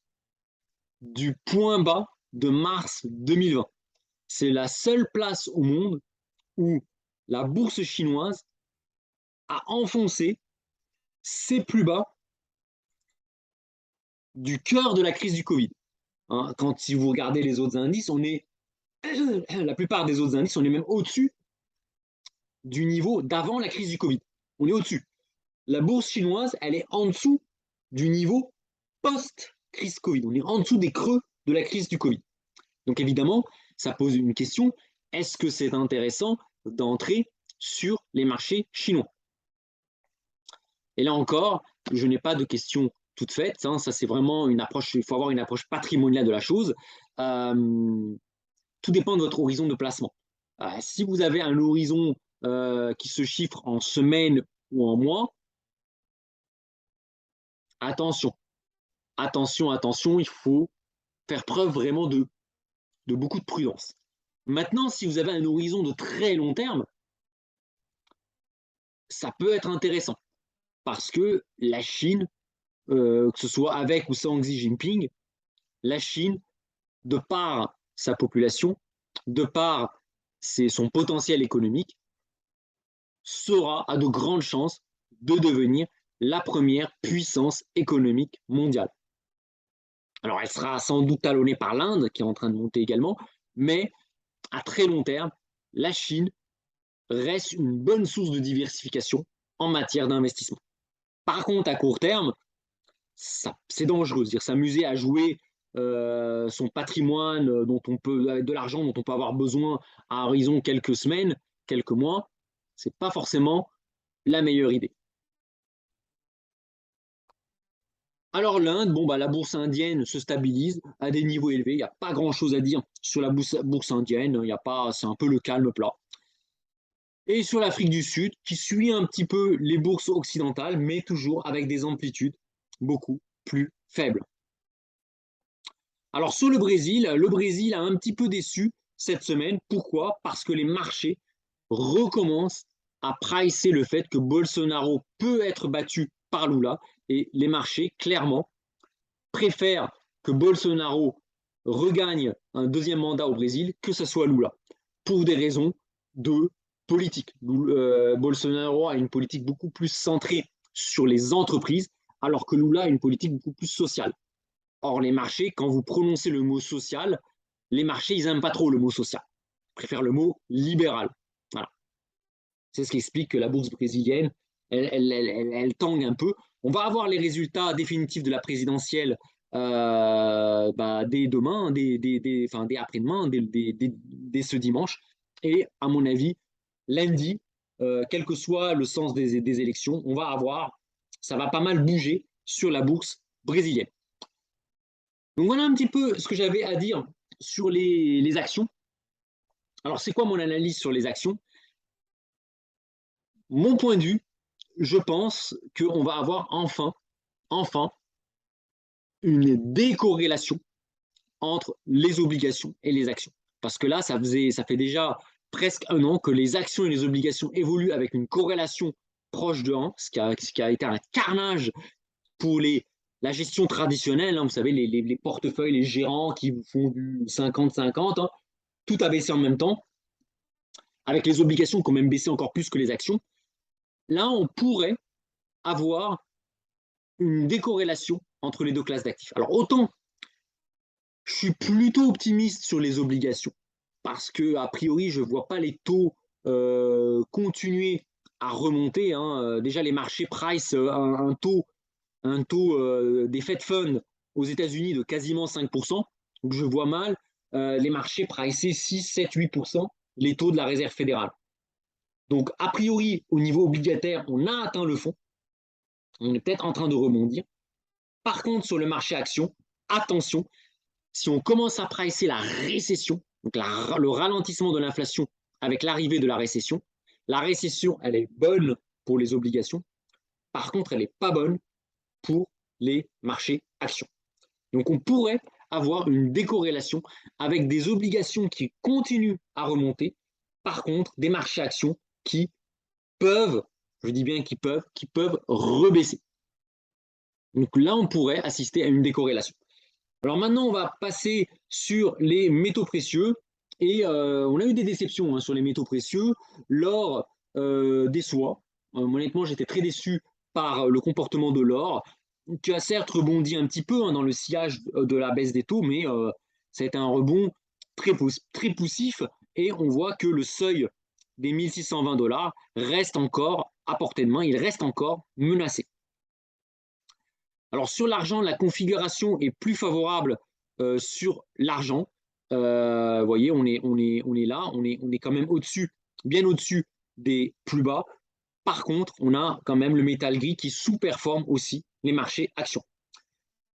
du point bas de mars 2020. C'est la seule place au monde où la bourse chinoise a enfoncé ses plus bas du cœur de la crise du Covid. Hein, quand si vous regardez les autres indices, on est la plupart des autres indices, on est même au-dessus du niveau d'avant la crise du Covid. On est au-dessus. La bourse chinoise, elle est en dessous du niveau post-crise Covid. On est en dessous des creux de la crise du Covid. Donc évidemment, ça pose une question, est-ce que c'est intéressant d'entrer sur les marchés chinois? Et là encore, je n'ai pas de questions toutes faites. Hein, ça, c'est vraiment une approche, il faut avoir une approche patrimoniale de la chose. Tout dépend de votre horizon de placement. Si vous avez un horizon qui se chiffre en semaines ou en mois, attention, attention, il faut faire preuve vraiment de beaucoup de prudence. Maintenant, si vous avez un horizon de très long terme, ça peut être intéressant parce que la Chine, que ce soit avec ou sans Xi Jinping, la Chine, de par sa population, de par son potentiel économique, a de grandes chances de devenir la première puissance économique mondiale. Alors, elle sera sans doute talonnée par l'Inde, qui est en train de monter également, mais à très long terme, la Chine reste une bonne source de diversification en matière d'investissement. Par contre, à court terme, c'est dangereux, c'est-à-dire s'amuser à jouer son patrimoine avec de l'argent dont on peut avoir besoin à horizon quelques semaines, quelques mois, c'est pas forcément la meilleure idée. Alors l'Inde, bon, la bourse indienne se stabilise à des niveaux élevés. Il n'y a pas grand-chose à dire sur la bourse indienne. C'est un peu le calme plat. Et sur l'Afrique du Sud, qui suit un petit peu les bourses occidentales, mais toujours avec des amplitudes beaucoup plus faibles. Alors sur le Brésil a un petit peu déçu cette semaine. Pourquoi? Parce que les marchés recommencent à pricer le fait que Bolsonaro peut être battu par Lula. Et les marchés, clairement, préfèrent que Bolsonaro regagne un deuxième mandat au Brésil que ce soit Lula, pour des raisons de politique. Bolsonaro a une politique beaucoup plus centrée sur les entreprises, alors que Lula a une politique beaucoup plus sociale. Or, les marchés, quand vous prononcez le mot social, les marchés, ils n'aiment pas trop le mot social. Ils préfèrent le mot libéral. Voilà. C'est ce qui explique que la bourse brésilienne, elle tangue un peu. On va avoir les résultats définitifs de la présidentielle dès demain, dès après-demain, dès ce dimanche. Et à mon avis, lundi, quel que soit le sens des élections, ça va pas mal bouger sur la bourse brésilienne. Donc voilà un petit peu ce que j'avais à dire sur les actions. Alors c'est quoi mon analyse sur les actions? mon point de vue, je pense qu'on va avoir enfin, une décorrélation entre les obligations et les actions. Parce que là, ça fait déjà presque un an que les actions et les obligations évoluent avec une corrélation proche de 1, ce qui a été un carnage pour la gestion traditionnelle. Hein, vous savez, les portefeuilles, les gérants qui font du 50-50, hein, tout a baissé en même temps, avec les obligations qui ont même baissé encore plus que les actions. Là, on pourrait avoir une décorrélation entre les deux classes d'actifs. Alors, autant je suis plutôt optimiste sur les obligations parce que, a priori, je ne vois pas les taux continuer à remonter. Hein. Déjà, les marchés price un taux des Fed Funds aux États-Unis de quasiment 5%. Donc, je vois mal les marchés pricer 6, 7, 8% les taux de la Réserve fédérale. Donc, a priori, au niveau obligataire, on a atteint le fond. On est peut-être en train de rebondir. Par contre, sur le marché action, attention, si on commence à pricer la récession, donc le ralentissement de l'inflation avec l'arrivée de la récession, elle est bonne pour les obligations. Par contre, elle n'est pas bonne pour les marchés actions. Donc, on pourrait avoir une décorrélation avec des obligations qui continuent à remonter. Par contre, des marchés actions qui peuvent, je dis bien qui peuvent rebaisser. Donc là, on pourrait assister à une décorrélation. Alors maintenant, on va passer sur les métaux précieux. Et on a eu des déceptions hein, sur les métaux précieux. L'or déçoit. Honnêtement, j'étais très déçu par le comportement de l'or, qui a certes rebondi un petit peu hein, dans le sillage de la baisse des taux, mais ça a été un rebond très poussif. Et on voit que le seuil des 1620 $ reste encore à portée de main, il reste encore menacé. Alors sur l'argent, la configuration est plus favorable sur l'argent. Vous voyez, on est là, on est quand même au-dessus, bien au-dessus des plus bas. Par contre, on a quand même le métal gris qui sous-performe aussi les marchés actions.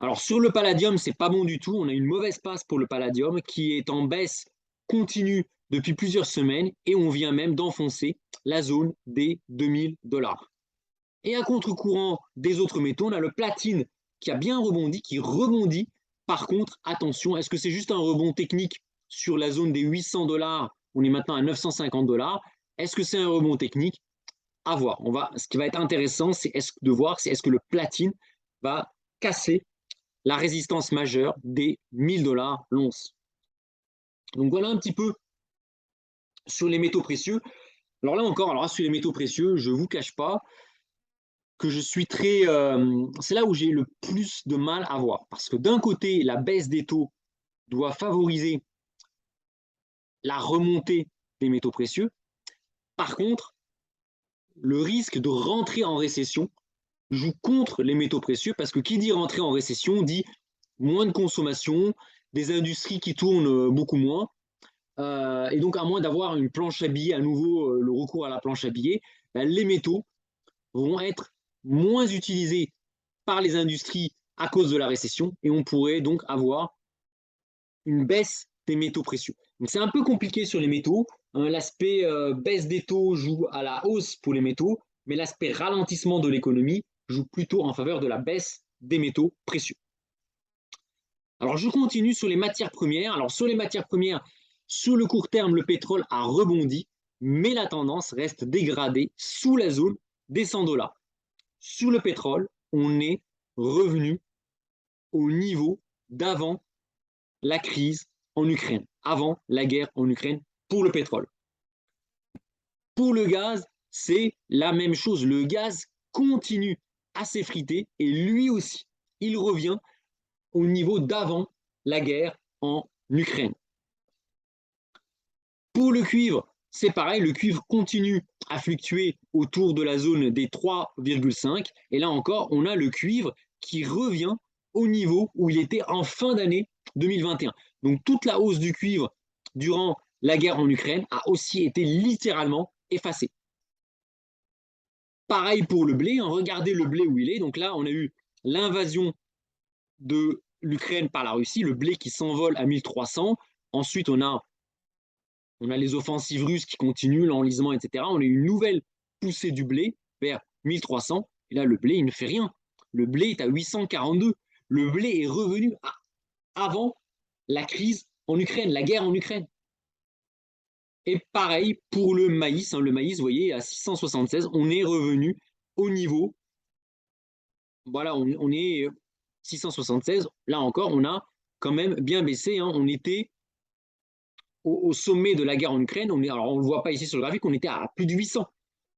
Alors sur le palladium, c'est pas bon du tout. On a une mauvaise passe pour le palladium qui est en baisse continue depuis plusieurs semaines et on vient même d'enfoncer la zone des 2000 $. Et à contre-courant des autres métaux, on a le platine qui a bien rebondi, qui rebondit. Par contre, attention, est-ce que c'est juste un rebond technique sur la zone des 800 $? On est maintenant à 950 $. Est-ce que c'est un rebond technique? À voir. Ce qui va être intéressant, c'est de voir est-ce que le platine va casser la résistance majeure des 1000 $ l'once. Donc voilà un petit peu sur les métaux précieux. Alors là encore, sur les métaux précieux, je ne vous cache pas que je suis très... c'est là où j'ai le plus de mal à voir. Parce que d'un côté, la baisse des taux doit favoriser la remontée des métaux précieux. Par contre, le risque de rentrer en récession joue contre les métaux précieux parce que qui dit rentrer en récession dit moins de consommation, des industries qui tournent beaucoup moins. Et donc, à moins d'avoir une planche à billets, à nouveau le recours à la planche à billets, les métaux vont être moins utilisés par les industries à cause de la récession et on pourrait donc avoir une baisse des métaux précieux. Donc c'est un peu compliqué sur les métaux. L'aspect baisse des taux joue à la hausse pour les métaux, mais l'aspect ralentissement de l'économie joue plutôt en faveur de la baisse des métaux précieux. Alors je continue sur les matières premières. Alors sur les matières premières, sur le court terme, le pétrole a rebondi, mais la tendance reste dégradée sous la zone des 100 $. Sur le pétrole, on est revenu au niveau d'avant la crise en Ukraine, avant la guerre en Ukraine pour le pétrole. Pour le gaz, c'est la même chose. Le gaz continue à s'effriter et lui aussi, il revient au niveau d'avant la guerre en Ukraine. Pour le cuivre, c'est pareil, le cuivre continue à fluctuer autour de la zone des 3,5 et là encore, on a le cuivre qui revient au niveau où il était en fin d'année 2021. Donc toute la hausse du cuivre durant la guerre en Ukraine a aussi été littéralement effacée. Pareil pour le blé, hein, regardez le blé où il est. Donc là, on a eu l'invasion de l'Ukraine par la Russie, le blé qui s'envole à 1300. Ensuite, on a les offensives russes qui continuent, l'enlisement, etc. On a eu une nouvelle pousser du blé vers 1300. Et là, le blé, il ne fait rien. Le blé est à 842. Le blé est revenu avant la crise en Ukraine, la guerre en Ukraine. Et pareil pour le maïs. Le maïs, vous voyez, à 676, on est revenu au niveau. Voilà, on est 676. Là encore, on a quand même bien baissé. On était au sommet de la guerre en Ukraine. Alors, on ne le voit pas ici sur le graphique, on était à plus de 800.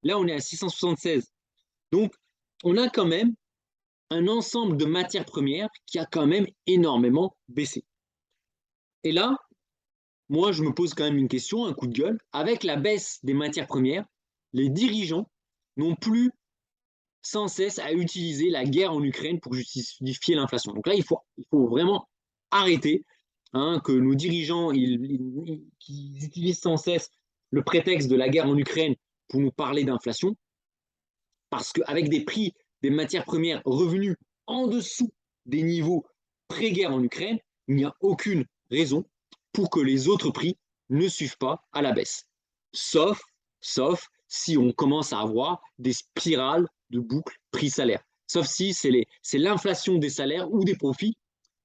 Là, on est à 676. Donc, on a quand même un ensemble de matières premières qui a quand même énormément baissé. Et là, moi, je me pose quand même une question, un coup de gueule. Avec la baisse des matières premières, les dirigeants n'ont plus sans cesse à utiliser la guerre en Ukraine pour justifier l'inflation. Donc là, il faut vraiment arrêter que nos dirigeants ils utilisent sans cesse le prétexte de la guerre en Ukraine pour nous parler d'inflation, parce qu'avec des prix des matières premières revenus en dessous des niveaux pré-guerre en Ukraine, il n'y a aucune raison pour que les autres prix ne suivent pas à la baisse. Sauf si on commence à avoir des spirales de boucle prix-salaire. Sauf si c'est l'inflation des salaires ou des profits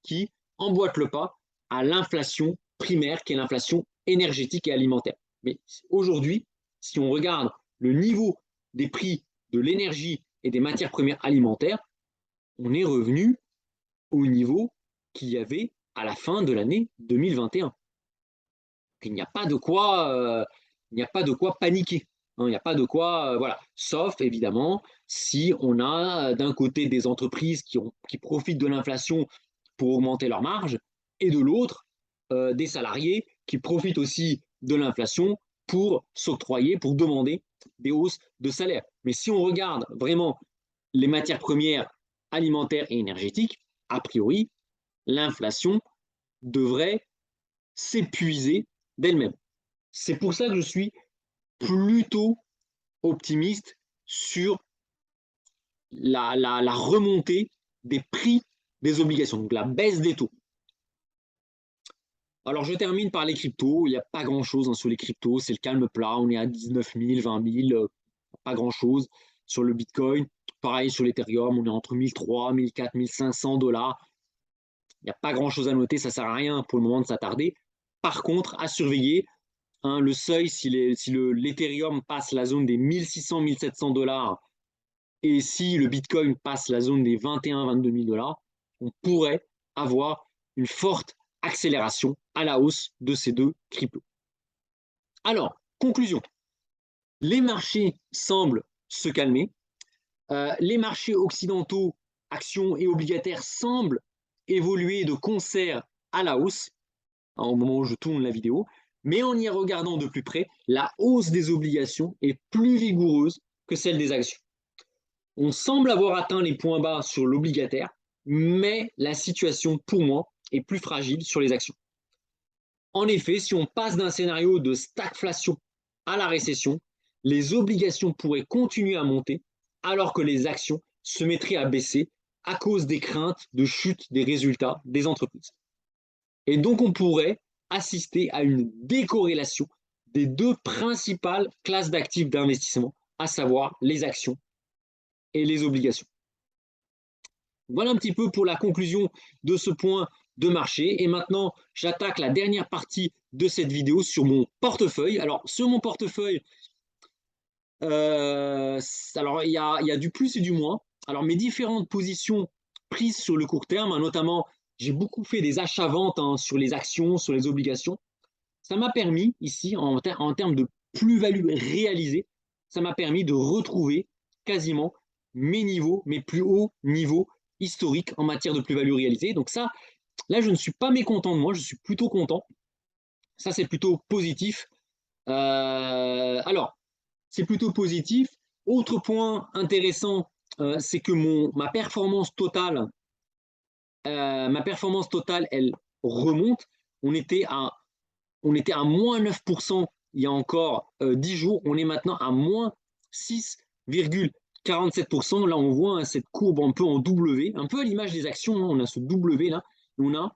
qui emboîte le pas à l'inflation primaire, qui est l'inflation énergétique et alimentaire. Mais aujourd'hui, si on regarde le niveau des prix de l'énergie et des matières premières alimentaires, on est revenu au niveau qu'il y avait à la fin de l'année 2021. Il n'y a pas de quoi, paniquer. Il n'y a pas de quoi, voilà. Sauf évidemment si on a d'un côté des entreprises qui profitent de l'inflation pour augmenter leurs marges, et de l'autre des salariés qui profitent aussi de l'inflation pour s'octroyer, pour demander des hausses de salaire. Mais si on regarde vraiment les matières premières alimentaires et énergétiques, a priori, l'inflation devrait s'épuiser d'elle-même. C'est pour ça que je suis plutôt optimiste sur la remontée des prix des obligations, donc la baisse des taux. Alors, je termine par les cryptos. Il n'y a pas grand-chose sur les cryptos. C'est le calme plat. On est à 19 000, 20 000. Pas grand-chose. Sur le Bitcoin, pareil sur l'Ethereum, on est entre 1300, 1400, 1500 $. Il n'y a pas grand-chose à noter. Ça ne sert à rien pour le moment de s'attarder. Par contre, à surveiller, le seuil, si l'Ethereum passe la zone des 1600, 1700 $, et si le Bitcoin passe la zone des 21 22 000 $, on pourrait avoir une forte accélération à la hausse de ces deux cryptos. Alors, conclusion. Les marchés semblent se calmer. Les marchés occidentaux, actions et obligataires, semblent évoluer de concert à la hausse, au moment où je tourne la vidéo. Mais en y regardant de plus près, la hausse des obligations est plus vigoureuse que celle des actions. On semble avoir atteint les points bas sur l'obligataire, mais la situation, pour moi, est plus fragile sur les actions. En effet, si on passe d'un scénario de stagflation à la récession, les obligations pourraient continuer à monter, alors que les actions se mettraient à baisser à cause des craintes de chute des résultats des entreprises. Et donc on pourrait assister à une décorrélation des deux principales classes d'actifs d'investissement, à savoir les actions et les obligations. Voilà un petit peu pour la conclusion de ce point de marché. Et maintenant, j'attaque la dernière partie de cette vidéo sur mon portefeuille. Alors, sur mon portefeuille, alors il y a du plus et du moins. Alors, mes différentes positions prises sur le court terme, notamment, j'ai beaucoup fait des achats-ventes sur les actions, sur les obligations. Ça m'a permis, ici, en termes de plus-value réalisée, ça m'a permis de retrouver quasiment mes niveaux, mes plus hauts niveaux historiques en matière de plus-value réalisée. Donc ça, là, je ne suis pas mécontent de moi, je suis plutôt content. Ça, c'est plutôt positif. Alors, c'est plutôt positif. Autre point intéressant, c'est que ma performance totale, elle remonte. On était à moins 9% il y a encore 10 jours. On est maintenant à moins 6,47%. Là, on voit cette courbe un peu en W, un peu à l'image des actions. On a ce W là. On a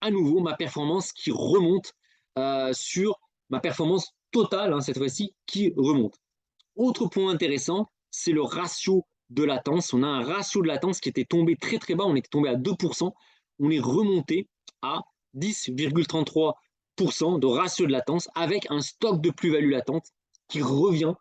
à nouveau ma performance qui remonte sur ma performance totale, cette fois-ci, qui remonte. Autre point intéressant, c'est le ratio de latence. On a un ratio de latence qui était tombé très très bas, on était tombé à 2%, on est remonté à 10,33% de ratio de latence avec un stock de plus-value latente qui revient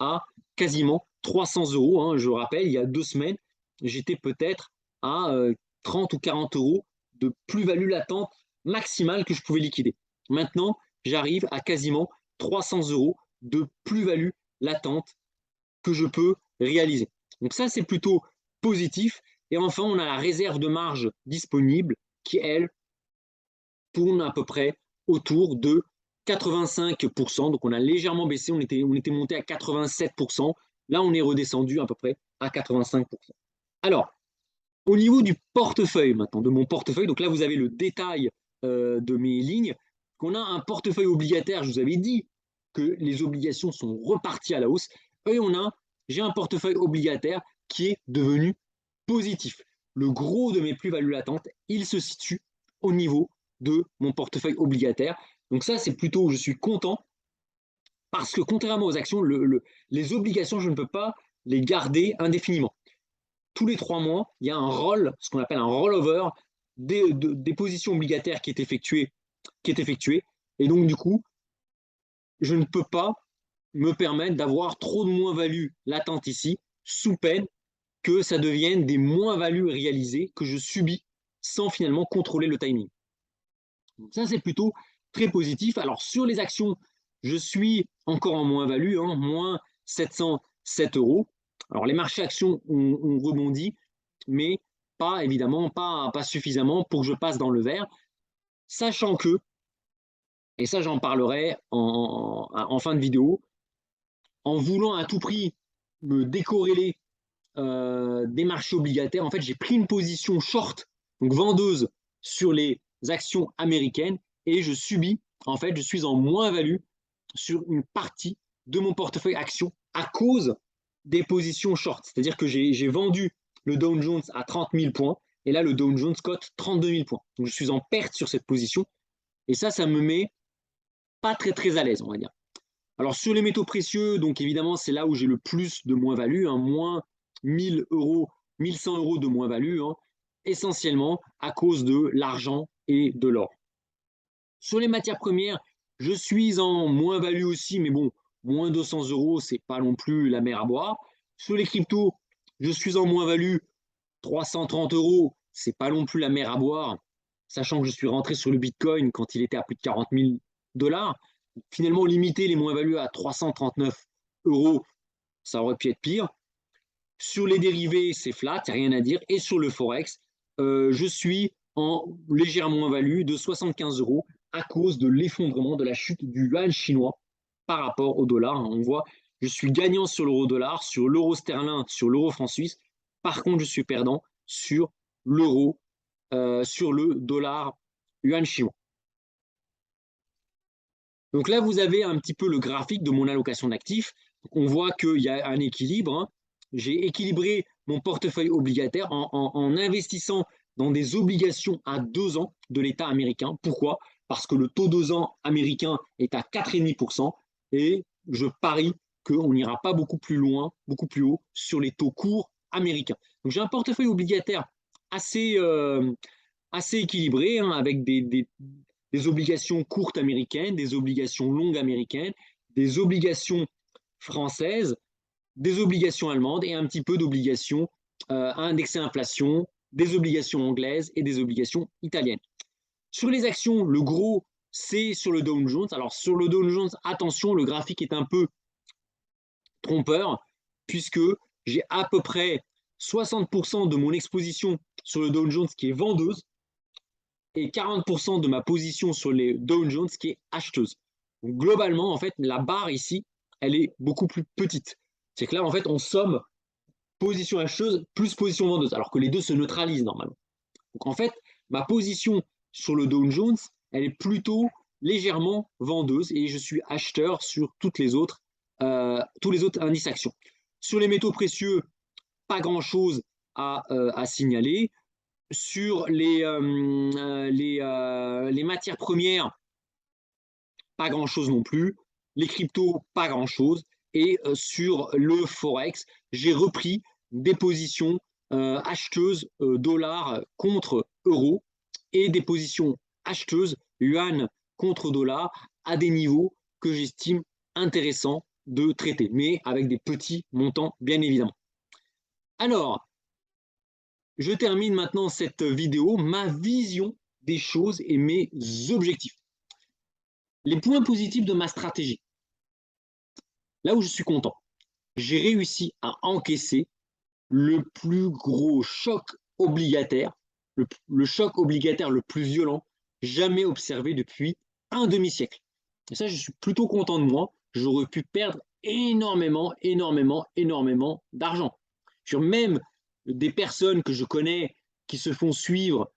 à quasiment 300 euros. Hein. Je rappelle, il y a 2 semaines, j'étais peut-être à 30 ou 40 euros de plus-value latente maximale que je pouvais liquider. Maintenant, j'arrive à quasiment 300 euros de plus-value latente que je peux réaliser. Donc ça, c'est plutôt positif. Et enfin, on a la réserve de marge disponible qui, elle, tourne à peu près autour de 85%. Donc on a légèrement baissé, on était monté à 87%. Là, on est redescendu à peu près à 85%. Alors, au niveau du portefeuille maintenant, de mon portefeuille, donc là, vous avez le détail de mes lignes. Qu'on a un portefeuille obligataire, je vous avais dit que les obligations sont reparties à la hausse. Et j'ai un portefeuille obligataire qui est devenu positif. Le gros de mes plus-values latentes, il se situe au niveau de mon portefeuille obligataire. Donc ça, c'est plutôt, je suis content parce que contrairement aux actions, les obligations, je ne peux pas les garder indéfiniment. Tous les 3 mois, il y a un roll, ce qu'on appelle un rollover des positions obligataires qui est effectué. Et donc, du coup, je ne peux pas me permettre d'avoir trop de moins-value latente ici, sous peine que ça devienne des moins-values réalisées que je subis sans finalement contrôler le timing. Donc ça, c'est plutôt très positif. Alors, sur les actions, je suis encore en moins-value, hein, moins 707 euros. Alors, les marchés actions ont rebondi, mais pas évidemment, pas suffisamment pour que je passe dans le vert, sachant que, et ça j'en parlerai en fin de vidéo, en voulant à tout prix me décorréler des marchés obligataires, en fait j'ai pris une position short, donc vendeuse sur les actions américaines, et je subis, en fait je suis en moins-value sur une partie de mon portefeuille actions à cause des positions short. C'est-à-dire que j'ai vendu le Dow Jones à 30 000 points, et là le Dow Jones cote 32 000 points. Donc je suis en perte sur cette position, et ça me met pas très très à l'aise, on va dire. Alors sur les métaux précieux, donc évidemment c'est là où j'ai le plus de moins-value, hein, moins 1000 euros, 1100 euros de moins-value, hein, essentiellement à cause de l'argent et de l'or. Sur les matières premières, je suis en moins-value aussi, mais bon, moins 200 euros, c'est pas non plus la mer à boire. Sur les cryptos, je suis en moins-value 330 euros, c'est pas non plus la mer à boire, sachant que je suis rentré sur le Bitcoin quand il était à plus de 40 000 dollars. Finalement, limiter les moins-values à 339 euros, ça aurait pu être pire. Sur les dérivés, c'est flat, il n'y a rien à dire. Et sur le Forex, je suis en légère moins-value de 75 euros à cause de l'effondrement de la chute du yuan chinois par rapport au dollar. On voit, je suis gagnant sur l'euro-dollar, sur l'euro sterling, sur l'euro franc suisse. Par contre, je suis perdant sur l'euro, sur le dollar yuan chinois. Donc là, vous avez un petit peu le graphique de mon allocation d'actifs. On voit qu'il y a un équilibre. Hein. J'ai équilibré mon portefeuille obligataire en investissant dans des obligations à 2 ans de l'État américain. Pourquoi? Parce que le taux 2 ans américain est à 4,5% et je parie qu'on n'ira pas beaucoup plus loin, beaucoup plus haut sur les taux courts américains. Donc j'ai un portefeuille obligataire assez, assez équilibré, hein, avec des obligations courtes américaines, des obligations longues américaines, des obligations françaises, des obligations allemandes et un petit peu d'obligations indexées à inflation, des obligations anglaises et des obligations italiennes. Sur les actions, le gros, c'est sur le Dow Jones. Alors sur le Dow Jones, attention, le graphique est un peu trompeur puisque j'ai à peu près 60% de mon exposition sur le Dow Jones qui est vendeuse et 40% de ma position sur les Dow Jones qui est acheteuse. Donc, globalement, en fait, la barre ici, elle est beaucoup plus petite. C'est que là, en fait, on somme position acheteuse plus position vendeuse, alors que les deux se neutralisent normalement. Donc, en fait, ma position sur le Dow Jones, elle est plutôt légèrement vendeuse et je suis acheteur sur tous les autres indices actions. Sur les métaux précieux, pas grand-chose à signaler. Sur les matières premières, pas grand-chose non plus. Les cryptos, pas grand-chose. Et sur le Forex, j'ai repris des positions acheteuses dollars contre euro et des positions acheteuses yuan contre dollar à des niveaux que j'estime intéressants de traiter, mais avec des petits montants, bien évidemment. Alors, je termine maintenant cette vidéo, ma vision des choses et mes objectifs. Les points positifs de ma stratégie. Là où je suis content, j'ai réussi à encaisser le plus gros choc obligataire, le choc obligataire le plus violent jamais observé depuis un demi-siècle. Et ça, je suis plutôt content de moi. J'aurais pu perdre énormément, énormément, énormément d'argent. Sur même des personnes que je connais qui se font suivre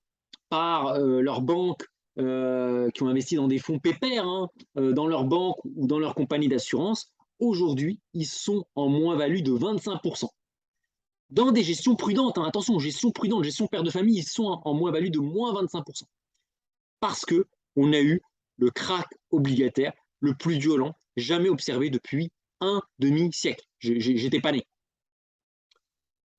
par leur banque, qui ont investi dans des fonds pépères, hein, dans leur banque ou dans leur compagnie d'assurance, aujourd'hui, ils sont en moins-value de 25%. Dans des gestions prudentes, hein, attention, gestion prudente, gestion père de famille, ils sont en moins-value de moins 25%. Parce qu'on a eu le krach obligataire le plus violent jamais observé depuis un demi-siècle. J'étais pas né.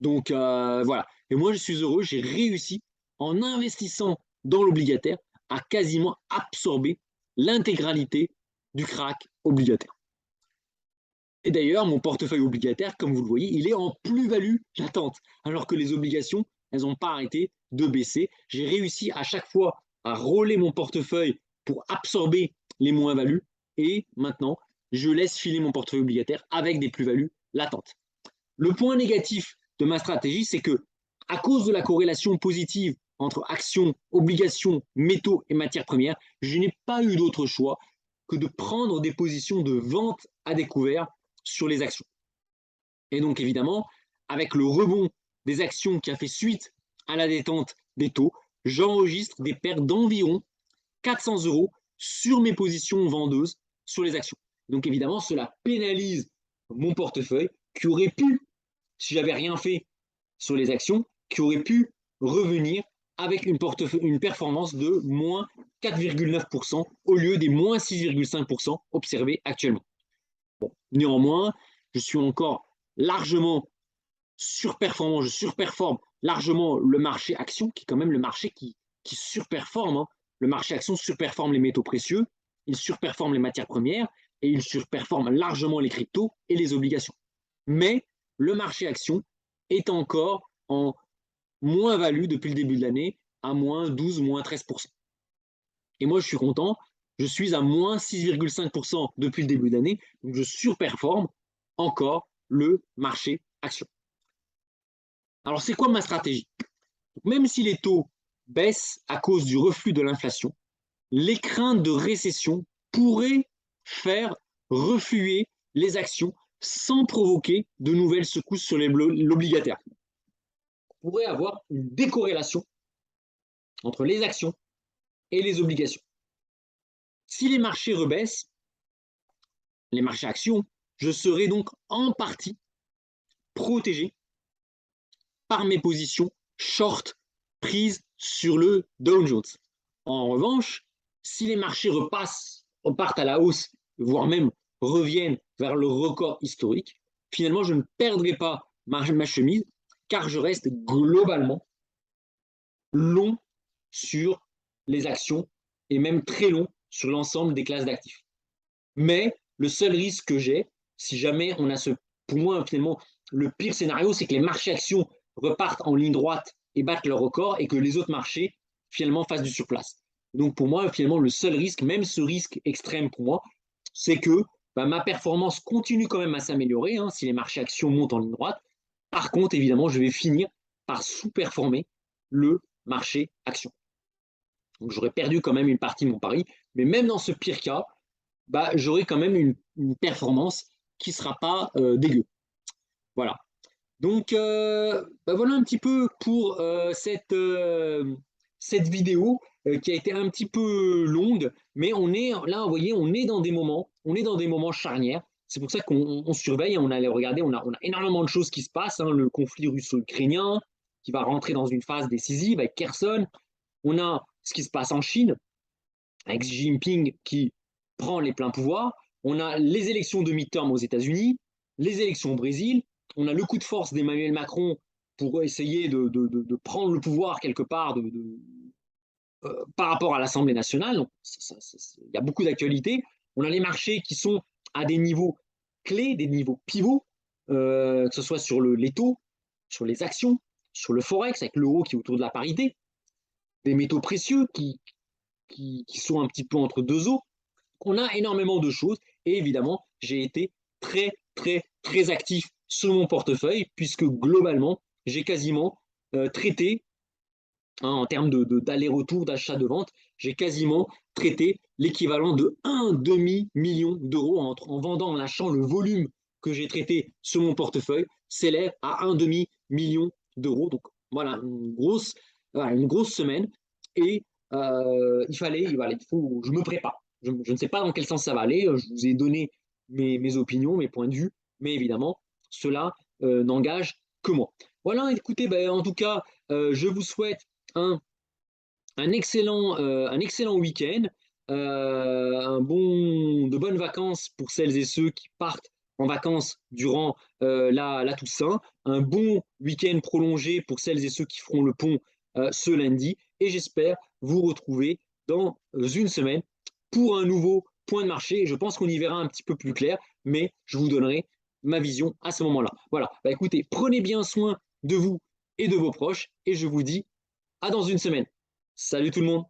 Donc voilà. Et moi, je suis heureux, j'ai réussi, en investissant dans l'obligataire, à quasiment absorber l'intégralité du krach obligataire. Et d'ailleurs, mon portefeuille obligataire, comme vous le voyez, il est en plus-value latente, alors que les obligations, elles n'ont pas arrêté de baisser. J'ai réussi à chaque fois à rouler mon portefeuille pour absorber les moins-values, et maintenant, je laisse filer mon portefeuille obligataire avec des plus-values latentes. Le point négatif de ma stratégie, c'est que, à cause de la corrélation positive entre actions, obligations, métaux et matières premières, je n'ai pas eu d'autre choix que de prendre des positions de vente à découvert sur les actions. Et donc évidemment, avec le rebond des actions qui a fait suite à la détente des taux, j'enregistre des pertes d'environ 400 € sur mes positions vendeuses sur les actions. Donc évidemment, cela pénalise mon portefeuille qui aurait pu, si j'avais rien fait sur les actions, qui aurait pu revenir avec une performance de moins 4,9% au lieu des moins 6,5% observés actuellement. Bon, néanmoins, je suis encore largement surperformant, je surperforme largement le marché action, qui est quand même le marché qui surperforme. Hein. Le marché action surperforme les métaux précieux, il surperforme les matières premières et il surperforme largement les cryptos et les obligations. Mais le marché action est encore en moins-value depuis le début de l'année, à moins 12, moins 13%. Et moi, je suis content, je suis à moins 6,5% depuis le début de l'année, donc je surperforme encore le marché action. Alors, c'est quoi ma stratégie? Même si les taux baissent à cause du reflux de l'inflation, les craintes de récession pourraient faire refluer les actions sans provoquer de nouvelles secousses sur l'obligataire. On pourrait avoir une décorrélation entre les actions et les obligations. Si les marchés rebaissent, les marchés actions, je serai donc en partie protégé par mes positions short prises sur le Dow Jones. En revanche, si les marchés repartent à la hausse, voire même reviennent vers le record historique, finalement, je ne perdrai pas ma chemise car je reste globalement long sur les actions et même très long sur l'ensemble des classes d'actifs. Mais le seul risque que j'ai, si jamais on a pour moi, finalement, le pire scénario, c'est que les marchés actions repartent en ligne droite et battent leur record et que les autres marchés, finalement, fassent du surplace. Donc, pour moi, finalement, le seul risque, même ce risque extrême pour moi, c'est que ma performance continue quand même à s'améliorer hein, si les marchés actions montent en ligne droite. Par contre, évidemment, je vais finir par sous-performer le marché action. Donc, j'aurais perdu quand même une partie de mon pari, mais même dans ce pire cas, j'aurai quand même une performance qui ne sera pas dégueu. Voilà. Donc, voilà un petit peu pour cette vidéo qui a été un petit peu longue, mais on est là, vous voyez, on est dans des moments charnières. C'est pour ça qu'on surveille, on allait regarder, on a énormément de choses qui se passent. Hein, le conflit russo-ukrainien qui va rentrer dans une phase décisive avec Kherson. On a ce qui se passe en Chine avec Xi Jinping qui prend les pleins pouvoirs. On a les élections de midterm aux États-Unis. les élections au Brésil, on a le coup de force d'Emmanuel Macron pour essayer de prendre le pouvoir quelque part par rapport à l'Assemblée nationale. Donc, il y a beaucoup d'actualités. On a les marchés qui sont à des niveaux clés, des niveaux pivots, que ce soit sur les taux, sur les actions, sur le forex avec l'euro qui est autour de la parité, des métaux précieux qui sont un petit peu entre deux eaux. On a énormément de choses et évidemment, j'ai été très, très, très actif sur mon portefeuille puisque globalement, j'ai quasiment traité en termes d'aller-retour, d'achat, de vente, j'ai quasiment traité l'équivalent de un demi-million d'euros en vendant, en achetant le volume que j'ai traité sur mon portefeuille s'élève à un demi-million d'euros. Donc voilà, une grosse semaine. Et je me prépare. Je ne sais pas dans quel sens ça va aller. Je vous ai donné mes opinions, mes points de vue, mais évidemment, cela n'engage que moi. Voilà, écoutez, ben, en tout cas, je vous souhaite un, un excellent week-end, de bonnes vacances pour celles et ceux qui partent en vacances durant la Toussaint, un bon week-end prolongé pour celles et ceux qui feront le pont ce lundi, et j'espère vous retrouver dans une semaine pour un nouveau point de marché. Je pense qu'on y verra un petit peu plus clair, mais je vous donnerai ma vision à ce moment-là. Voilà, bah écoutez, prenez bien soin de vous et de vos proches, et je vous dis à dans une semaine. Salut tout le monde!